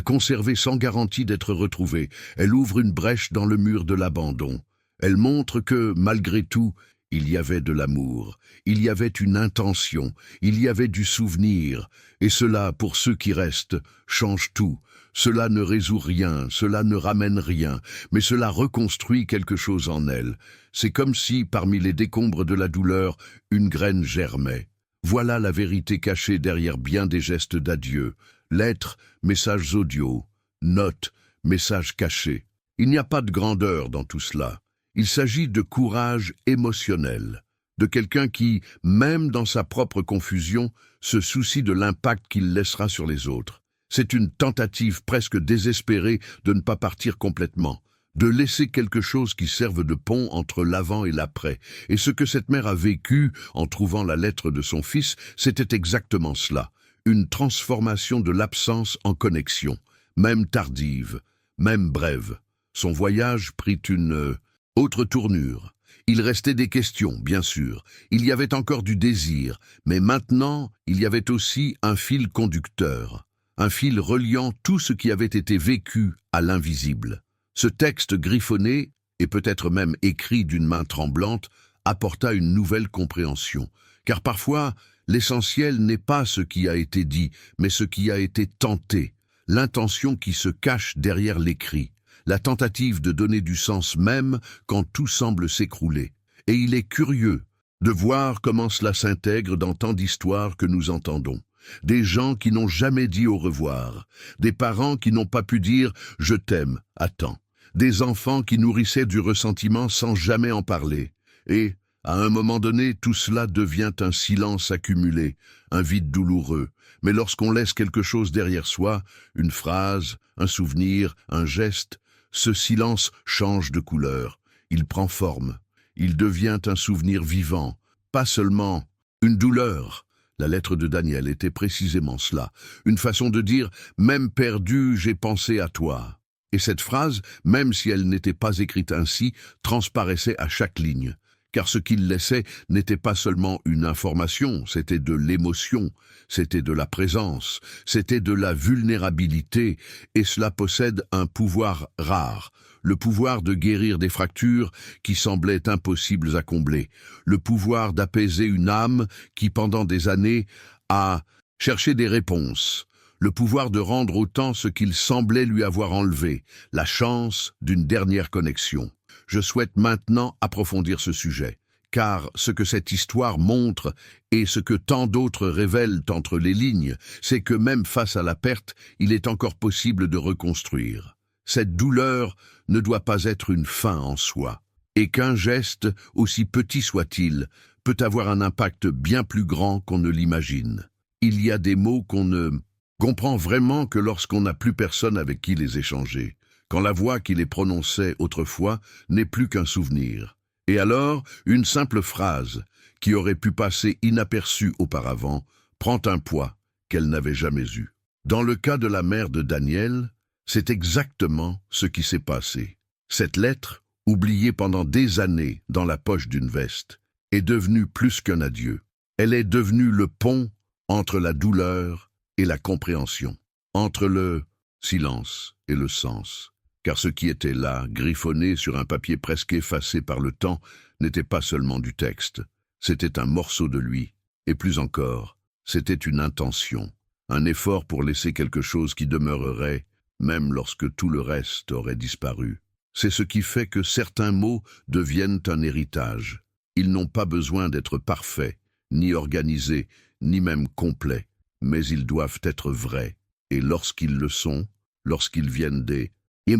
[SPEAKER 1] conservé sans garantie d'être retrouvée, elle ouvre une brèche dans le mur de l'abandon. Elle montre que, malgré tout, il y avait de l'amour, il y avait une intention, il y avait du souvenir, et cela, pour ceux qui restent, change tout. Cela ne résout rien, cela ne ramène rien, mais cela reconstruit quelque chose en elle. C'est comme si, parmi les décombres de la douleur, une graine germait. Voilà la vérité cachée derrière bien des gestes d'adieu. Lettres, messages audio, notes, messages cachés. Il n'y a pas de grandeur dans tout cela. Il s'agit de courage émotionnel, de quelqu'un qui, même dans sa propre confusion, se soucie de l'impact qu'il laissera sur les autres. C'est une tentative presque désespérée de ne pas partir complètement, de laisser quelque chose qui serve de pont entre l'avant et l'après. Et ce que cette mère a vécu en trouvant la lettre de son fils, c'était exactement cela, une transformation de l'absence en connexion, même tardive, même brève. Son voyage prit une autre tournure. Il restait des questions, bien sûr. Il y avait encore du désir, mais maintenant, il y avait aussi un fil conducteur. Un fil reliant tout ce qui avait été vécu à l'invisible. Ce texte griffonné, et peut-être même écrit d'une main tremblante, apporta une nouvelle compréhension. Car parfois, l'essentiel n'est pas ce qui a été dit, mais ce qui a été tenté, l'intention qui se cache derrière l'écrit, la tentative de donner du sens même quand tout semble s'écrouler. Et il est curieux de voir comment cela s'intègre dans tant d'histoires que nous entendons. Des gens qui n'ont jamais dit au revoir, des parents qui n'ont pas pu dire « je t'aime » à temps, des enfants qui nourrissaient du ressentiment sans jamais en parler. Et, à un moment donné, tout cela devient un silence accumulé, un vide douloureux. Mais lorsqu'on laisse quelque chose derrière soi, une phrase, un souvenir, un geste, ce silence change de couleur, il prend forme, il devient un souvenir vivant, pas seulement une douleur. La lettre de Daniel était précisément cela, une façon de dire « même perdu, j'ai pensé à toi ». Et cette phrase, même si elle n'était pas écrite ainsi, transparaissait à chaque ligne. Car ce qu'il laissait n'était pas seulement une information, c'était de l'émotion, c'était de la présence, c'était de la vulnérabilité, et cela possède un pouvoir rare, le pouvoir de guérir des fractures qui semblaient impossibles à combler, le pouvoir d'apaiser une âme qui, pendant des années, a cherché des réponses, le pouvoir de rendre au temps ce qu'il semblait lui avoir enlevé, la chance d'une dernière connexion. Je souhaite maintenant approfondir ce sujet, car ce que cette histoire montre et ce que tant d'autres révèlent entre les lignes, c'est que même face à la perte, il est encore possible de reconstruire. Cette douleur ne doit pas être une fin en soi, et qu'un geste, aussi petit soit-il, peut avoir un impact bien plus grand qu'on ne l'imagine. Il y a des mots qu'on ne comprend vraiment que lorsqu'on n'a plus personne avec qui les échanger, quand la voix qui les prononçait autrefois n'est plus qu'un souvenir. Et alors, une simple phrase, qui aurait pu passer inaperçue auparavant, prend un poids qu'elle n'avait jamais eu. Dans le cas de la mère de Daniel, c'est exactement ce qui s'est passé. Cette lettre, oubliée pendant des années dans la poche d'une veste, est devenue plus qu'un adieu. Elle est devenue le pont entre la douleur et la compréhension, entre le silence et le sens. Car ce qui était là, griffonné sur un papier presque effacé par le temps, n'était pas seulement du texte, c'était un morceau de lui, et plus encore, c'était une intention, un effort pour laisser quelque chose qui demeurerait, même lorsque tout le reste aurait disparu. C'est ce qui fait que certains mots deviennent un héritage. Ils n'ont pas besoin d'être parfaits, ni organisés, ni même complets. mais ils doivent être vrais. Et lorsqu'ils le sont, lorsqu'ils viennent des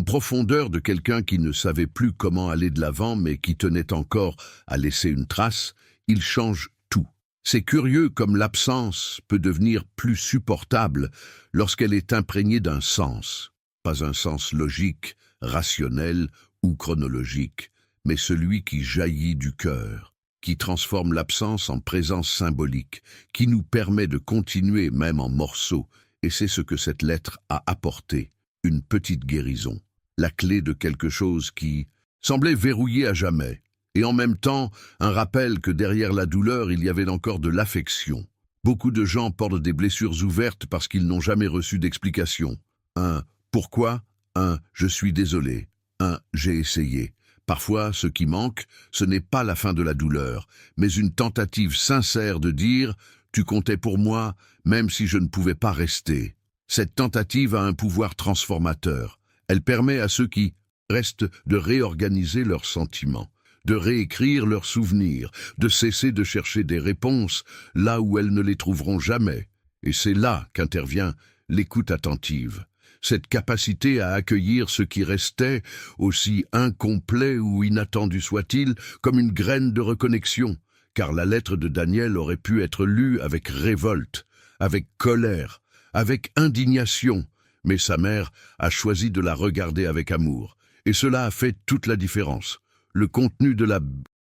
[SPEAKER 1] profondeurs de quelqu'un qui ne savait plus comment aller de l'avant, mais qui tenait encore à laisser une trace, ils changent tout. C'est curieux comme l'absence peut devenir plus supportable lorsqu'elle est imprégnée d'un sens. Pas un sens logique, rationnel ou chronologique, mais celui qui jaillit du cœur, qui transforme l'absence en présence symbolique, qui nous permet de continuer même en morceaux, et c'est ce que cette lettre a apporté, une petite guérison, la clé de quelque chose qui semblait verrouillé à jamais, et en même temps un rappel que derrière la douleur il y avait encore de l'affection. Beaucoup de gens portent des blessures ouvertes parce qu'ils n'ont jamais reçu d'explication. Un « pourquoi ?» un « je suis désolé », un « j'ai essayé ». Parfois, ce qui manque, ce n'est pas la fin de la douleur, mais une tentative sincère de dire « tu comptais pour moi, même si je ne pouvais pas rester ». Cette tentative a un pouvoir transformateur. Elle permet à ceux qui restent de réorganiser leurs sentiments, de réécrire leurs souvenirs, de cesser de chercher des réponses là où elles ne les trouveront jamais. Et c'est là qu'intervient l'écoute attentive. Cette capacité à accueillir ce qui restait, aussi incomplet ou inattendu soit-il, comme une graine de reconnexion, car la lettre de Daniel aurait pu être lue avec révolte, avec colère, avec indignation, mais sa mère a choisi de la regarder avec amour, et cela a fait toute la différence. Le contenu de la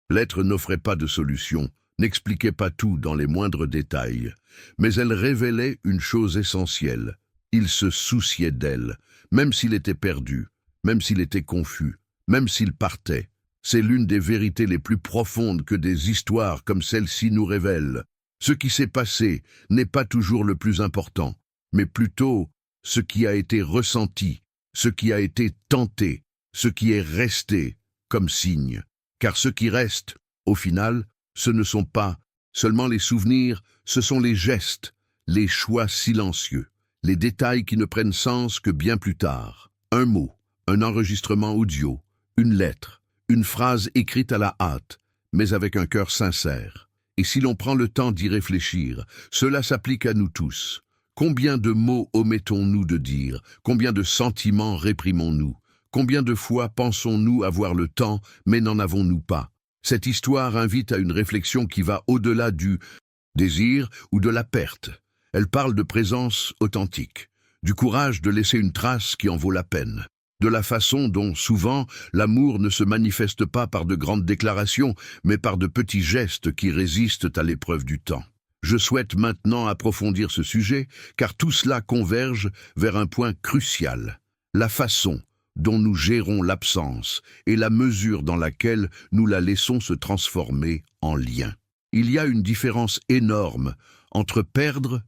[SPEAKER 1] lettre n'offrait pas de solution, n'expliquait pas tout dans les moindres détails, mais elle révélait une chose essentielle. Il se souciait d'elle, même s'il était perdu, même s'il était confus, même s'il partait. C'est l'une des vérités les plus profondes que des histoires comme celle-ci nous révèlent. Ce qui s'est passé n'est pas toujours le plus important, mais plutôt ce qui a été ressenti, ce qui a été tenté, ce qui est resté comme signe. Car ce qui reste, au final, ce ne sont pas seulement les souvenirs, ce sont les gestes, les choix silencieux. Les détails qui ne prennent sens que bien plus tard. Un mot, un enregistrement audio, une lettre, une phrase écrite à la hâte, mais avec un cœur sincère. Et si l'on prend le temps d'y réfléchir, cela s'applique à nous tous. Combien de mots omettons-nous de dire? Combien de sentiments réprimons-nous? Combien de fois pensons-nous avoir le temps, mais n'en avons-nous pas? Cette histoire invite à une réflexion qui va au-delà du désir ou de la perte. Elle parle de présence authentique, du courage de laisser une trace qui en vaut la peine, de la façon dont, souvent, l'amour ne se manifeste pas par de grandes déclarations, mais par de petits gestes qui résistent à l'épreuve du temps. Je souhaite maintenant approfondir ce sujet, car tout cela converge vers un point crucial, la façon dont nous gérons l'absence et la mesure dans laquelle nous la laissons se transformer en lien. Il y a une différence énorme entre perdre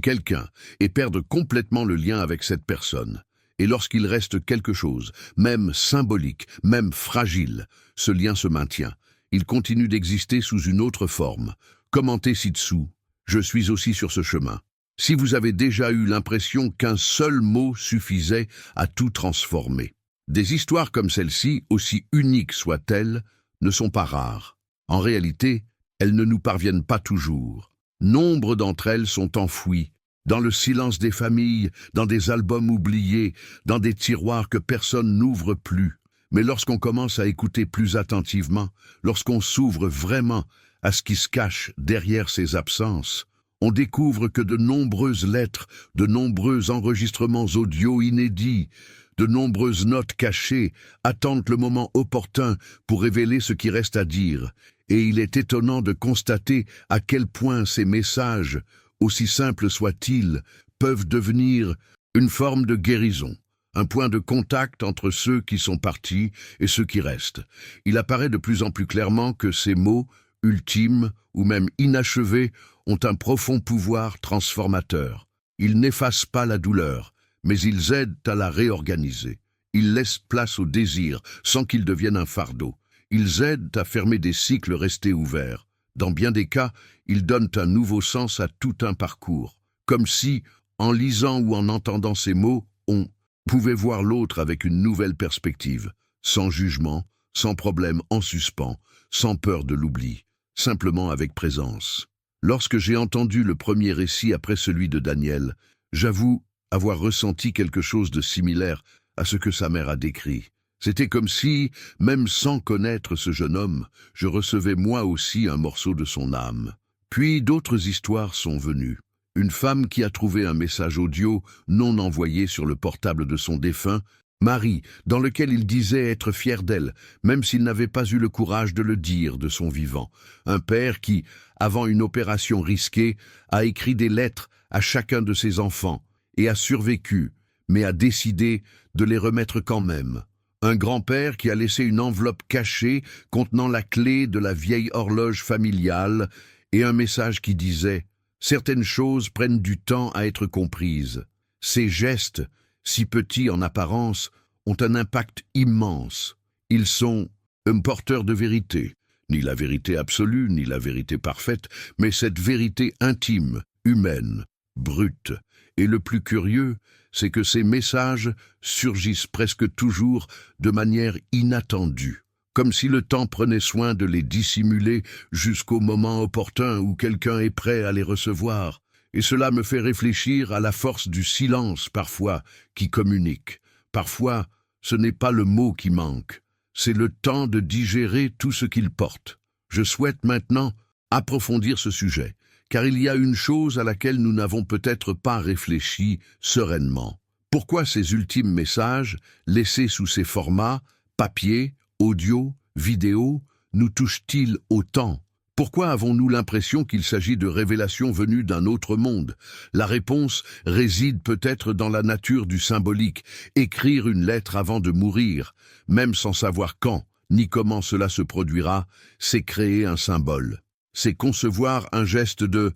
[SPEAKER 1] quelqu'un et perdre complètement le lien avec cette personne. Et lorsqu'il reste quelque chose, même symbolique, même fragile, ce lien se maintient. Il continue d'exister sous une autre forme. Commentez ci-dessous. Je suis aussi sur ce chemin. Si vous avez déjà eu l'impression qu'un seul mot suffisait à tout transformer. Des histoires comme celle-ci, aussi uniques soient-elles, ne sont pas rares. En réalité, elles ne nous parviennent pas toujours. Nombre d'entre elles sont enfouies, dans le silence des familles, dans des albums oubliés, dans des tiroirs que personne n'ouvre plus. Mais lorsqu'on commence à écouter plus attentivement, lorsqu'on s'ouvre vraiment à ce qui se cache derrière ces absences, on découvre que de nombreuses lettres, de nombreux enregistrements audio inédits, de nombreuses notes cachées attendent le moment opportun pour révéler ce qui reste à dire. Et il est étonnant de constater à quel point ces messages, aussi simples soient-ils, peuvent devenir une forme de guérison, un point de contact entre ceux qui sont partis et ceux qui restent. Il apparaît de plus en plus clairement que ces mots, ultimes ou même inachevés, ont un profond pouvoir transformateur. Ils n'effacent pas la douleur, mais ils aident à la réorganiser. Ils laissent place au désir sans qu'il devienne un fardeau. Ils aident à fermer des cycles restés ouverts. Dans bien des cas, ils donnent un nouveau sens à tout un parcours, comme si, en lisant ou en entendant ces mots, on pouvait voir l'autre avec une nouvelle perspective, sans jugement, sans problème en suspens, sans peur de l'oubli, simplement avec présence. Lorsque j'ai entendu le premier récit après celui de Daniel, j'avoue avoir ressenti quelque chose de similaire à ce que sa mère a décrit. C'était comme si, même sans connaître ce jeune homme, je recevais moi aussi un morceau de son âme. Puis d'autres histoires sont venues. Une femme qui a trouvé un message audio non envoyé sur le portable de son défunt, Marie, dans lequel il disait être fier d'elle, même s'il n'avait pas eu le courage de le dire de son vivant. Un père qui, avant une opération risquée, a écrit des lettres à chacun de ses enfants et a survécu, mais a décidé de les remettre quand même. Un grand-père qui a laissé une enveloppe cachée contenant la clé de la vieille horloge familiale et un message qui disait « Certaines choses prennent du temps à être comprises. Ces gestes, si petits en apparence, ont un impact immense. Ils sont porteurs de vérité. Ni la vérité absolue, ni la vérité parfaite, mais cette vérité intime, humaine, brute. Et le plus curieux, c'est que ces messages surgissent presque toujours de manière inattendue, comme si le temps prenait soin de les dissimuler jusqu'au moment opportun où quelqu'un est prêt à les recevoir. Et cela me fait réfléchir à la force du silence, parfois, qui communique. Parfois, ce n'est pas le mot qui manque, c'est le temps de digérer tout ce qu'il porte. Je souhaite maintenant approfondir ce sujet, car il y a une chose à laquelle nous n'avons peut-être pas réfléchi sereinement. Pourquoi ces ultimes messages, laissés sous ces formats, papier, audio, vidéo, nous touchent-ils autant ? Pourquoi avons-nous l'impression qu'il s'agit de révélations venues d'un autre monde? La réponse réside peut-être dans la nature du symbolique. Écrire une lettre avant de mourir, même sans savoir quand ni comment cela se produira, c'est créer un symbole. C'est concevoir un geste de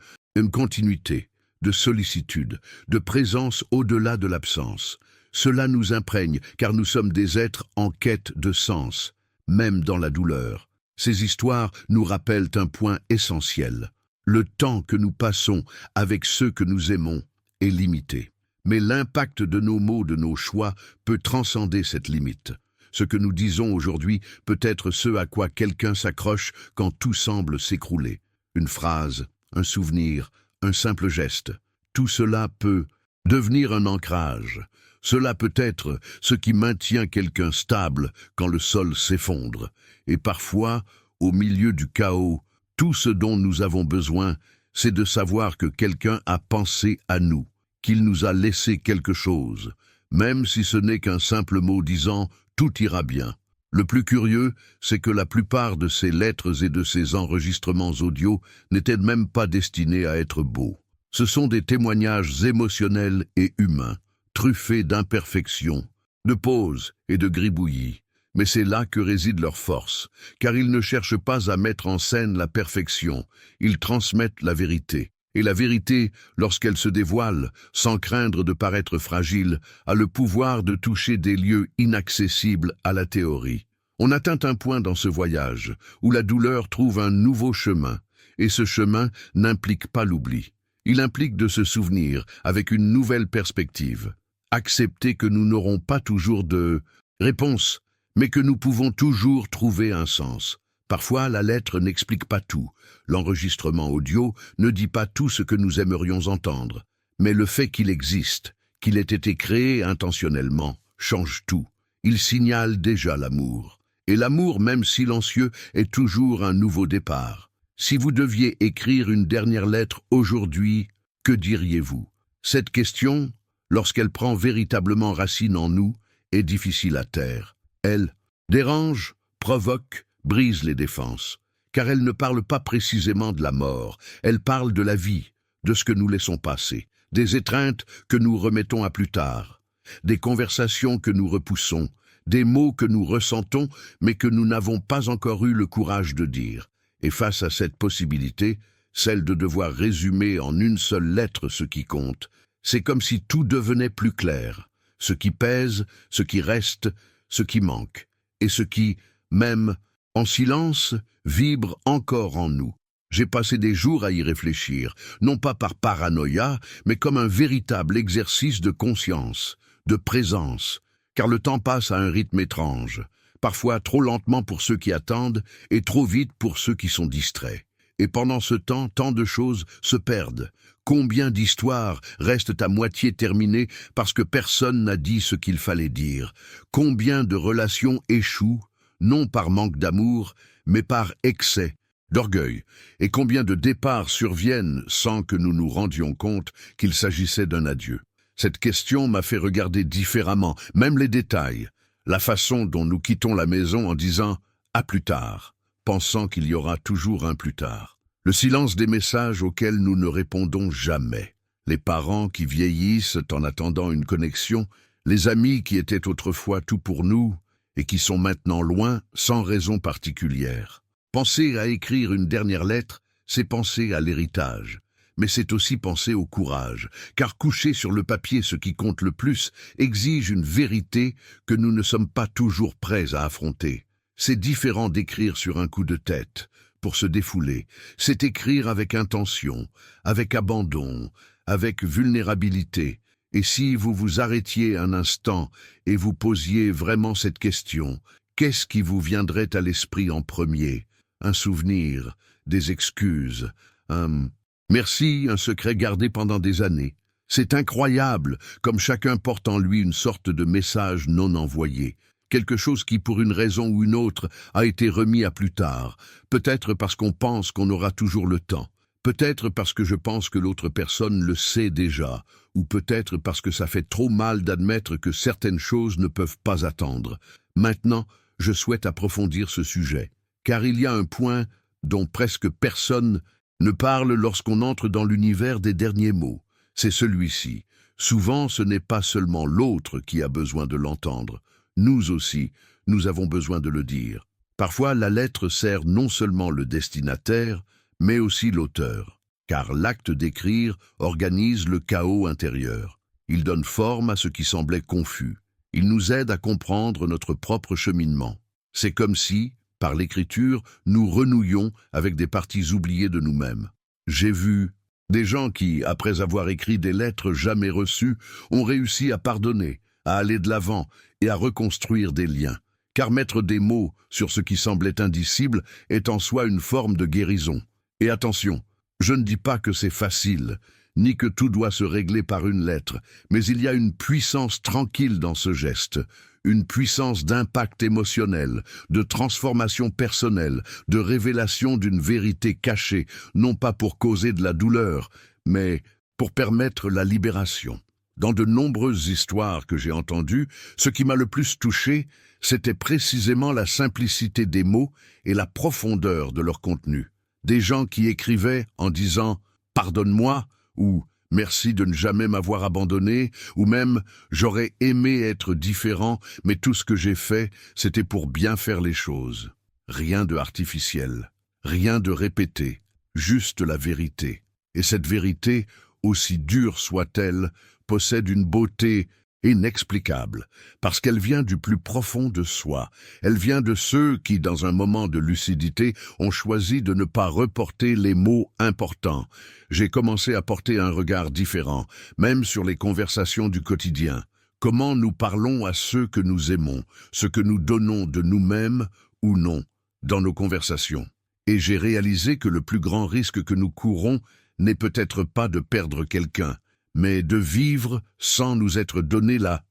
[SPEAKER 1] continuité, de sollicitude, de présence au-delà de l'absence. Cela nous imprègne, car nous sommes des êtres en quête de sens, même dans la douleur. Ces histoires nous rappellent un point essentiel. Le temps que nous passons avec ceux que nous aimons est limité. Mais l'impact de nos mots, de nos choix, peut transcender cette limite. Ce que nous disons aujourd'hui peut être ce à quoi quelqu'un s'accroche quand tout semble s'écrouler. Une phrase, un souvenir, un simple geste. Tout cela peut devenir un ancrage. Cela peut être ce qui maintient quelqu'un stable quand le sol s'effondre. Et parfois, au milieu du chaos, tout ce dont nous avons besoin, c'est de savoir que quelqu'un a pensé à nous, qu'il nous a laissé quelque chose, même si ce n'est qu'un simple mot disant « tout ira bien ». Le plus curieux, c'est que la plupart de ces lettres et de ces enregistrements audio n'étaient même pas destinés à être beaux. Ce sont des témoignages émotionnels et humains, truffés d'imperfections, de pauses et de gribouillis. Mais c'est là que réside leur force, car ils ne cherchent pas à mettre en scène la perfection, ils transmettent la vérité. Et la vérité, lorsqu'elle se dévoile, sans craindre de paraître fragile, a le pouvoir de toucher des lieux inaccessibles à la théorie. On atteint un point dans ce voyage où la douleur trouve un nouveau chemin, et ce chemin n'implique pas l'oubli. Il implique de se souvenir avec une nouvelle perspective. Accepter que nous n'aurons pas toujours de réponse, mais que nous pouvons toujours trouver un sens. Parfois, la lettre n'explique pas tout. L'enregistrement audio ne dit pas tout ce que nous aimerions entendre. Mais le fait qu'il existe, qu'il ait été créé intentionnellement, change tout. Il signale déjà l'amour. Et l'amour, même silencieux, est toujours un nouveau départ. Si vous deviez écrire une dernière lettre aujourd'hui, que diriez-vous? Cette question, lorsqu'elle prend véritablement racine en nous, est difficile à taire. Elle dérange, provoque, brise les défenses, car elle ne parle pas précisément de la mort, elle parle de la vie, de ce que nous laissons passer, des étreintes que nous remettons à plus tard, des conversations que nous repoussons, des mots que nous ressentons mais que nous n'avons pas encore eu le courage de dire. Et face à cette possibilité, celle de devoir résumer en une seule lettre ce qui compte, c'est comme si tout devenait plus clair, ce qui pèse, ce qui reste, ce qui manque, et ce qui, même en silence, vibre encore en nous. J'ai passé des jours à y réfléchir, non pas par paranoïa, mais comme un véritable exercice de conscience, de présence, car le temps passe à un rythme étrange, parfois trop lentement pour ceux qui attendent et trop vite pour ceux qui sont distraits. Et pendant ce temps, tant de choses se perdent. Combien d'histoires restent à moitié terminées parce que personne n'a dit ce qu'il fallait dire? Combien de relations échouent, non par manque d'amour, mais par excès d'orgueil? Et combien de départs surviennent sans que nous nous rendions compte qu'il s'agissait d'un adieu? Cette question m'a fait regarder différemment, même les détails. La façon dont nous quittons la maison en disant « à plus tard », pensant qu'il y aura toujours un plus tard. Le silence des messages auxquels nous ne répondons jamais. Les parents qui vieillissent en attendant une connexion, les amis qui étaient autrefois tout pour nous et qui sont maintenant loin sans raison particulière. Penser à écrire une dernière lettre, c'est penser à l'héritage. Mais c'est aussi penser au courage, car coucher sur le papier ce qui compte le plus exige une vérité que nous ne sommes pas toujours prêts à affronter. C'est différent d'écrire sur un coup de tête, pour se défouler. C'est écrire avec intention, avec abandon, avec vulnérabilité. Et si vous vous arrêtiez un instant et vous posiez vraiment cette question, qu'est-ce qui vous viendrait à l'esprit en premier? Un souvenir, des excuses, un merci, un secret gardé pendant des années. C'est incroyable, comme chacun porte en lui une sorte de message non envoyé. Quelque chose qui, pour une raison ou une autre, a été remis à plus tard. Peut-être parce qu'on pense qu'on aura toujours le temps. Peut-être parce que je pense que l'autre personne le sait déjà. Ou peut-être parce que ça fait trop mal d'admettre que certaines choses ne peuvent pas attendre. Maintenant, je souhaite approfondir ce sujet. Car il y a un point dont presque personne ne parle lorsqu'on entre dans l'univers des derniers mots. C'est celui-ci. Souvent, ce n'est pas seulement l'autre qui a besoin de l'entendre. Nous aussi, nous avons besoin de le dire. Parfois, la lettre sert non seulement le destinataire, mais aussi l'auteur. Car l'acte d'écrire organise le chaos intérieur. Il donne forme à ce qui semblait confus. Il nous aide à comprendre notre propre cheminement. C'est comme si, par l'écriture, nous renouions avec des parties oubliées de nous-mêmes. J'ai vu des gens qui, après avoir écrit des lettres jamais reçues, ont réussi à pardonner, à aller de l'avant et à reconstruire des liens. Car mettre des mots sur ce qui semblait indicible est en soi une forme de guérison. Et attention, je ne dis pas que c'est facile, ni que tout doit se régler par une lettre, mais il y a une puissance tranquille dans ce geste, une puissance d'impact émotionnel, de transformation personnelle, de révélation d'une vérité cachée, non pas pour causer de la douleur, mais pour permettre la libération. Dans de nombreuses histoires que j'ai entendues, ce qui m'a le plus touché, c'était précisément la simplicité des mots et la profondeur de leur contenu. Des gens qui écrivaient en disant « pardonne-moi » ou « merci de ne jamais m'avoir abandonné » ou même « j'aurais aimé être différent, mais tout ce que j'ai fait, c'était pour bien faire les choses ». Rien de artificiel, rien de répété, juste la vérité. Et cette vérité, aussi dure soit-elle, possède une beauté inexplicable, parce qu'elle vient du plus profond de soi. Elle vient de ceux qui, dans un moment de lucidité, ont choisi de ne pas reporter les mots importants. J'ai commencé à porter un regard différent, même sur les conversations du quotidien. Comment nous parlons à ceux que nous aimons, ce que nous donnons de nous-mêmes ou non, dans nos conversations. Et j'ai réalisé que le plus grand risque que nous courons n'est peut-être pas de perdre quelqu'un, mais de vivre sans nous être donné la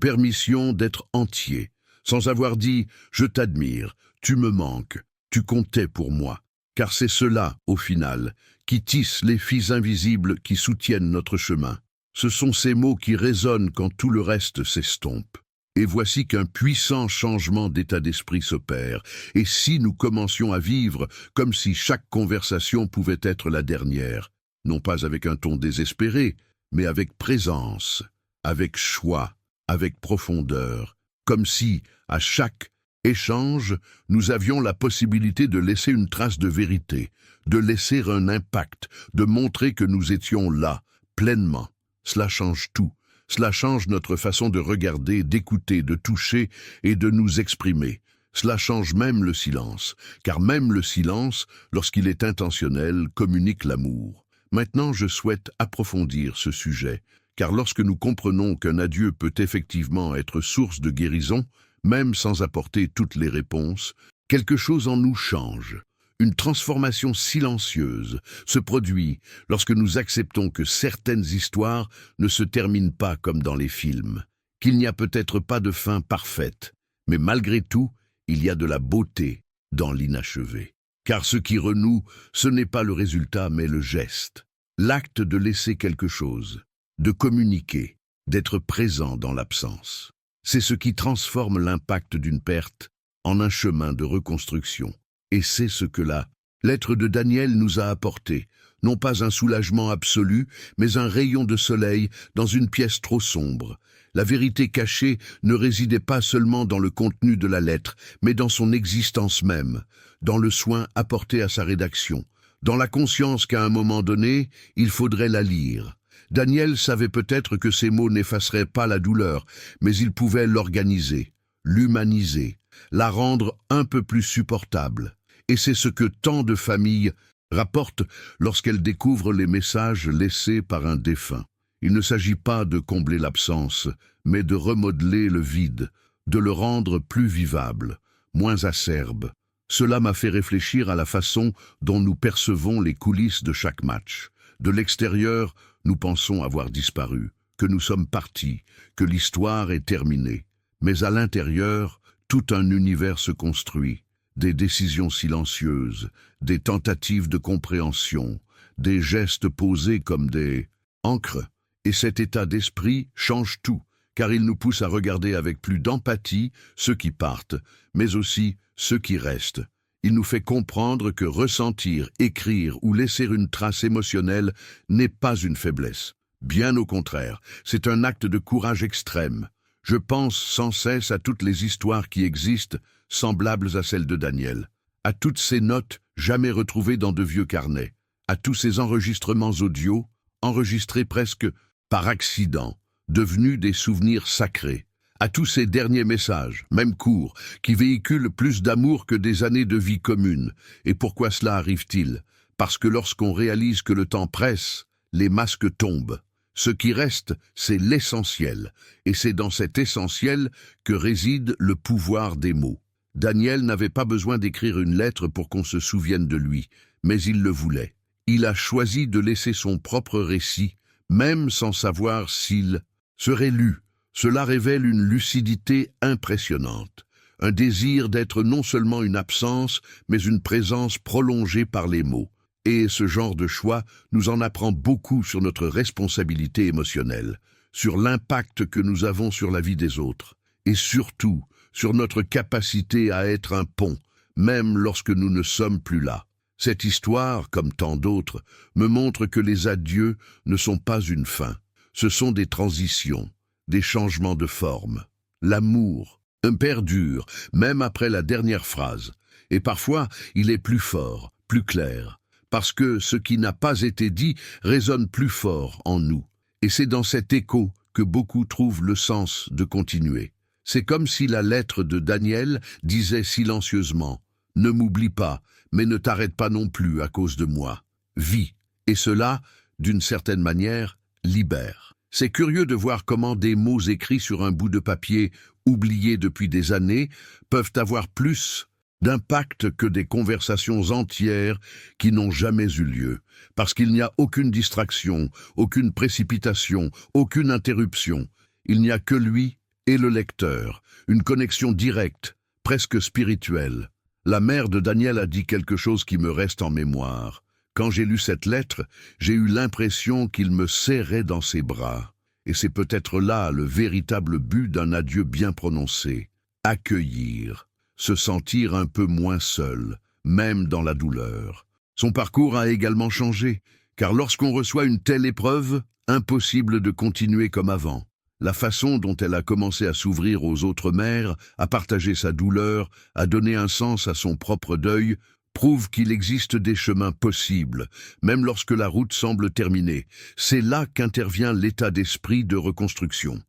[SPEAKER 1] permission d'être entier, sans avoir dit « je t'admire, tu me manques, tu comptais pour moi ». Car c'est cela, au final, qui tisse les fils invisibles qui soutiennent notre chemin. Ce sont ces mots qui résonnent quand tout le reste s'estompe. Et voici qu'un puissant changement d'état d'esprit s'opère. Et si nous commencions à vivre comme si chaque conversation pouvait être la dernière, non pas avec un ton désespéré, mais avec présence, avec choix, avec profondeur, comme si, à chaque échange, nous avions la possibilité de laisser une trace de vérité, de laisser un impact, de montrer que nous étions là, pleinement. Cela change tout. Cela change notre façon de regarder, d'écouter, de toucher et de nous exprimer. Cela change même le silence, car même le silence, lorsqu'il est intentionnel, communique l'amour. Maintenant, je souhaite approfondir ce sujet, car lorsque nous comprenons qu'un adieu peut effectivement être source de guérison, même sans apporter toutes les réponses, quelque chose en nous change. Une transformation silencieuse se produit lorsque nous acceptons que certaines histoires ne se terminent pas comme dans les films, qu'il n'y a peut-être pas de fin parfaite, mais malgré tout, il y a de la beauté dans l'inachevé. Car ce qui renoue, ce n'est pas le résultat, mais le geste. L'acte de laisser quelque chose, de communiquer, d'être présent dans l'absence. C'est ce qui transforme l'impact d'une perte en un chemin de reconstruction. Et c'est ce que la lettre de Daniel nous a apporté, non pas un soulagement absolu, mais un rayon de soleil dans une pièce trop sombre. La vérité cachée ne résidait pas seulement dans le contenu de la lettre, mais dans son existence même, dans le soin apporté à sa rédaction, dans la conscience qu'à un moment donné, il faudrait la lire. Daniel savait peut-être que ces mots n'effaceraient pas la douleur, mais il pouvait l'organiser, l'humaniser, la rendre un peu plus supportable. Et c'est ce que tant de familles rapportent lorsqu'elles découvrent les messages laissés par un défunt. Il ne s'agit pas de combler l'absence, mais de remodeler le vide, de le rendre plus vivable, moins acerbe. Cela m'a fait réfléchir à la façon dont nous percevons les coulisses de chaque match. De l'extérieur, nous pensons avoir disparu, que nous sommes partis, que l'histoire est terminée. Mais à l'intérieur, tout un univers se construit. Des décisions silencieuses, des tentatives de compréhension, des gestes posés comme des encres. Et cet état d'esprit change tout, car il nous pousse à regarder avec plus d'empathie ceux qui partent, mais aussi ceux qui restent. Il nous fait comprendre que ressentir, écrire ou laisser une trace émotionnelle n'est pas une faiblesse. Bien au contraire, c'est un acte de courage extrême. Je pense sans cesse à toutes les histoires qui existent, semblables à celles de Daniel, à toutes ces notes jamais retrouvées dans de vieux carnets, à tous ces enregistrements audio, enregistrés presque par accident, devenus des souvenirs sacrés, à tous ces derniers messages, même courts, qui véhiculent plus d'amour que des années de vie commune. Et pourquoi cela arrive-t-il? Parce que lorsqu'on réalise que le temps presse, les masques tombent. Ce qui reste, c'est l'essentiel, et c'est dans cet essentiel que réside le pouvoir des mots. Daniel n'avait pas besoin d'écrire une lettre pour qu'on se souvienne de lui, mais il le voulait. Il a choisi de laisser son propre récit, même sans savoir s'il serait lu. Cela révèle une lucidité impressionnante, un désir d'être non seulement une absence, mais une présence prolongée par les mots. Et ce genre de choix nous en apprend beaucoup sur notre responsabilité émotionnelle, sur l'impact que nous avons sur la vie des autres, et surtout sur notre capacité à être un pont, même lorsque nous ne sommes plus là. Cette histoire, comme tant d'autres, me montre que les adieux ne sont pas une fin. Ce sont des transitions, des changements de forme. L'amour perdure, même après la dernière phrase. Et parfois, il est plus fort, plus clair, parce que ce qui n'a pas été dit résonne plus fort en nous. Et c'est dans cet écho que beaucoup trouvent le sens de continuer. C'est comme si la lettre de Daniel disait silencieusement « Ne m'oublie pas, mais ne t'arrête pas non plus à cause de moi. Vis. » Et cela, d'une certaine manière, libère. C'est curieux de voir comment des mots écrits sur un bout de papier, oubliés depuis des années, peuvent avoir plus d'impact que des conversations entières qui n'ont jamais eu lieu, parce qu'il n'y a aucune distraction, aucune précipitation, aucune interruption. Il n'y a que lui et le lecteur, une connexion directe, presque spirituelle. La mère de Daniel a dit quelque chose qui me reste en mémoire. Quand j'ai lu cette lettre, j'ai eu l'impression qu'il me serrait dans ses bras. Et c'est peut-être là le véritable but d'un adieu bien prononcé. Accueillir, se sentir un peu moins seul, même dans la douleur. Son parcours a également changé, car lorsqu'on reçoit une telle épreuve, impossible de continuer comme avant. La façon dont elle a commencé à s'ouvrir aux autres mères, à partager sa douleur, à donner un sens à son propre deuil, prouve qu'il existe des chemins possibles, même lorsque la route semble terminée. C'est là qu'intervient l'état d'esprit de reconstruction.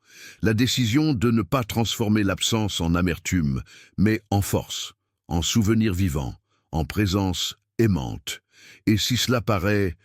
[SPEAKER 1] La décision de ne pas transformer l'absence en amertume, mais en force, en souvenir vivant, en présence aimante. Et si cela paraît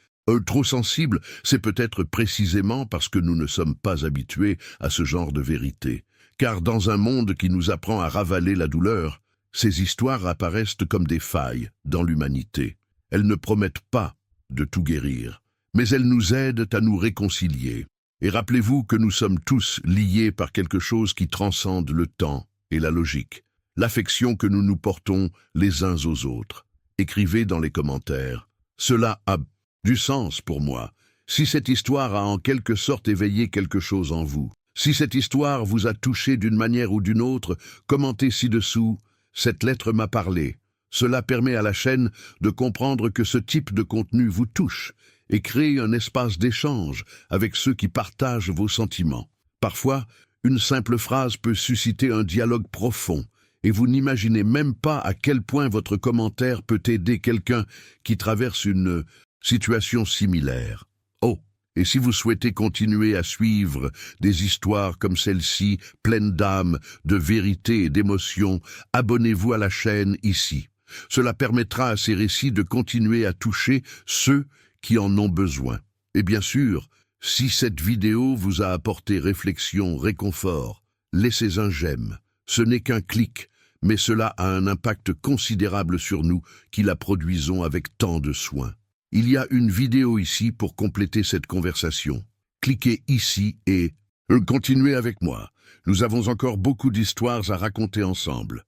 [SPEAKER 1] trop sensible, c'est peut-être précisément parce que nous ne sommes pas habitués à ce genre de vérité. Car dans un monde qui nous apprend à ravaler la douleur, Ces histoires apparaissent comme des failles dans l'humanité. Elles ne promettent pas de tout guérir, mais elles nous aident à nous réconcilier. Et rappelez-vous que nous sommes tous liés par quelque chose qui transcende le temps et la logique, l'affection que nous nous portons les uns aux autres. Écrivez dans les commentaires. Cela a du sens pour moi. Si cette histoire a en quelque sorte éveillé quelque chose en vous, si cette histoire vous a touché d'une manière ou d'une autre, commentez ci-dessous. Cette lettre m'a parlé. Cela permet à la chaîne de comprendre que ce type de contenu vous touche et crée un espace d'échange avec ceux qui partagent vos sentiments. Parfois, une simple phrase peut susciter un dialogue profond et vous n'imaginez même pas à quel point votre commentaire peut aider quelqu'un qui traverse une situation similaire. Oh, et si vous souhaitez continuer à suivre des histoires comme celle-ci, pleines d'âme, de vérité et d'émotion, abonnez-vous à la chaîne ici. Cela permettra à ces récits de continuer à toucher ceux qui en ont besoin. Et bien sûr, si cette vidéo vous a apporté réflexion, réconfort, laissez un j'aime. Ce n'est qu'un clic, mais cela a un impact considérable sur nous qui la produisons avec tant de soin. Il y a une vidéo ici pour compléter cette conversation. Cliquez ici et continuez avec moi. Nous avons encore beaucoup d'histoires à raconter ensemble.